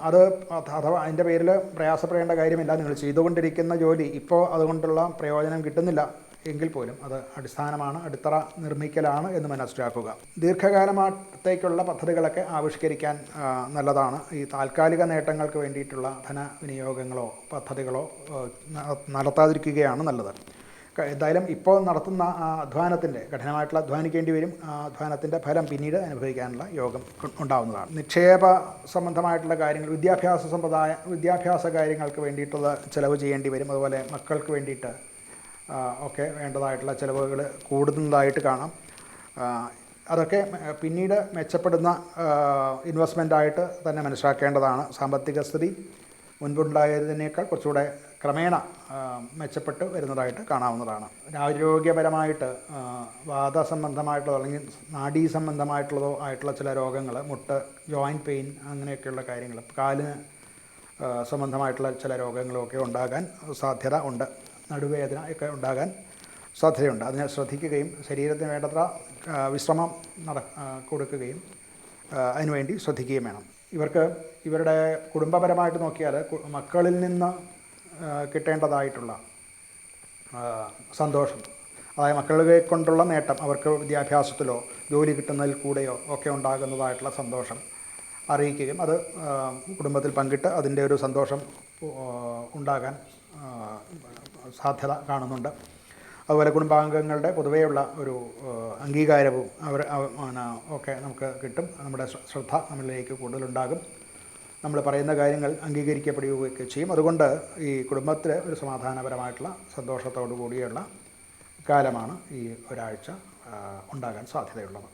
അഥവാ അതിൻ്റെ പേരിൽ പ്രയാസപ്പെടേണ്ട കാര്യമില്ല. നിങ്ങൾ ചെയ്തുകൊണ്ടിരിക്കുന്ന ജോലി ഇപ്പോൾ അതുകൊണ്ടുള്ള പ്രയോജനം കിട്ടുന്നില്ല എങ്കിൽ പോലും അത് അടിസ്ഥാനമാണ്, അടിത്തറ നിർമ്മിക്കലാണ് എന്ന് മനസ്സിലാക്കുക. ദീർഘകാലത്തേക്കുള്ള പദ്ധതികളൊക്കെ ആവിഷ്കരിക്കാൻ നല്ലതാണ്. ഈ താൽക്കാലിക നേട്ടങ്ങൾക്ക് വേണ്ടിയിട്ടുള്ള ധനവിനിയോഗങ്ങളോ പദ്ധതികളോ നടത്താതിരിക്കുകയാണ് നല്ലത്. എന്തായാലും ഇപ്പോൾ നടത്തുന്ന അധ്വാനത്തിൻ്റെ കഠിനമായിട്ടുള്ള അധ്വാനിക്കേണ്ടി വരും. അധ്വാനത്തിൻ്റെ ഫലം പിന്നീട് അനുഭവിക്കാനുള്ള യോഗം ഉണ്ടാവുന്നതാണ്. നിക്ഷേപ സംബന്ധമായിട്ടുള്ള കാര്യങ്ങൾ, വിദ്യാഭ്യാസ കാര്യങ്ങൾക്ക് വേണ്ടിയിട്ടുള്ള ചിലവ് ചെയ്യേണ്ടി വരും. അതുപോലെ മക്കൾക്ക് വേണ്ടിയിട്ട് ഒക്കെ വേണ്ടതായിട്ടുള്ള ചിലവുകൾ കൂടുന്നതായിട്ട് കാണാം. അതൊക്കെ പിന്നീട് മെച്ചപ്പെടുന്ന ഇൻവെസ്റ്റ്മെൻറ്റായിട്ട് തന്നെ മനസ്സിലാക്കേണ്ടതാണ്. സാമ്പത്തിക സ്ഥിതി മുൻപുണ്ടായതിനേക്കാൾ കുറച്ചുകൂടെ ക്രമേണ മെച്ചപ്പെട്ട് വരുന്നതായിട്ട് കാണാവുന്നതാണ്. ആരോഗ്യപരമായിട്ട് വാദസംബന്ധമായിട്ടുള്ളതോ അല്ലെങ്കിൽ നാഡീ സംബന്ധമായിട്ടുള്ളതോ ആയിട്ടുള്ള ചില രോഗങ്ങൾ, മുട്ട്, ജോയിൻറ്റ് പെയിൻ, അങ്ങനെയൊക്കെയുള്ള കാര്യങ്ങൾ, കാലിന് സംബന്ധമായിട്ടുള്ള ചില രോഗങ്ങളൊക്കെ ഉണ്ടാകാൻ സാധ്യത ഉണ്ട്. നടുവേദന ഒക്കെ ഉണ്ടാകാൻ സാധ്യതയുണ്ട്. അതിനെ ശ്രദ്ധിക്കുകയും ശരീരത്തിന് വേണ്ടത്ര വിശ്രമം കൊടുക്കുകയും അതിനുവേണ്ടി ശ്രദ്ധിക്കുകയും വേണം. ഇവരുടെ കുടുംബപരമായിട്ട് നോക്കിയാൽ മക്കളിൽ നിന്ന് കിട്ടേണ്ടതായിട്ടുള്ള സന്തോഷം, അതായത് മക്കളെ കൊണ്ടുള്ള നേട്ടം, അവർക്ക് വിദ്യാഭ്യാസത്തിലോ ജോലി കിട്ടുന്നതിൽ കൂടെയോ ഒക്കെ ഉണ്ടാകുന്നതായിട്ടുള്ള സന്തോഷം അറിയിക്കുകയും അത് കുടുംബത്തിൽ പങ്കിട്ട് അതിൻ്റെ ഒരു സന്തോഷം ഉണ്ടാകാൻ സാധ്യത കാണുന്നുണ്ട്. അതുപോലെ കുടുംബാംഗങ്ങളുടെ പൊതുവെയുള്ള ഒരു അംഗീകാരവും ഒക്കെ നമുക്ക് കിട്ടും. നമ്മുടെ ശ്രദ്ധ നമ്മളിലേക്ക് കൂടുതലുണ്ടാകും. നമ്മൾ പറയുന്ന കാര്യങ്ങൾ അംഗീകരിക്കപ്പെടുകയൊക്കെ ചെയ്യും. അതുകൊണ്ട് ഈ കുടുംബത്തിൽ ഒരു സമാധാനപരമായിട്ടുള്ള സന്തോഷത്തോടു കൂടിയുള്ള കാലമാണ് ഈ ഒരാഴ്ച ഉണ്ടാകാൻ സാധ്യതയുള്ളത്.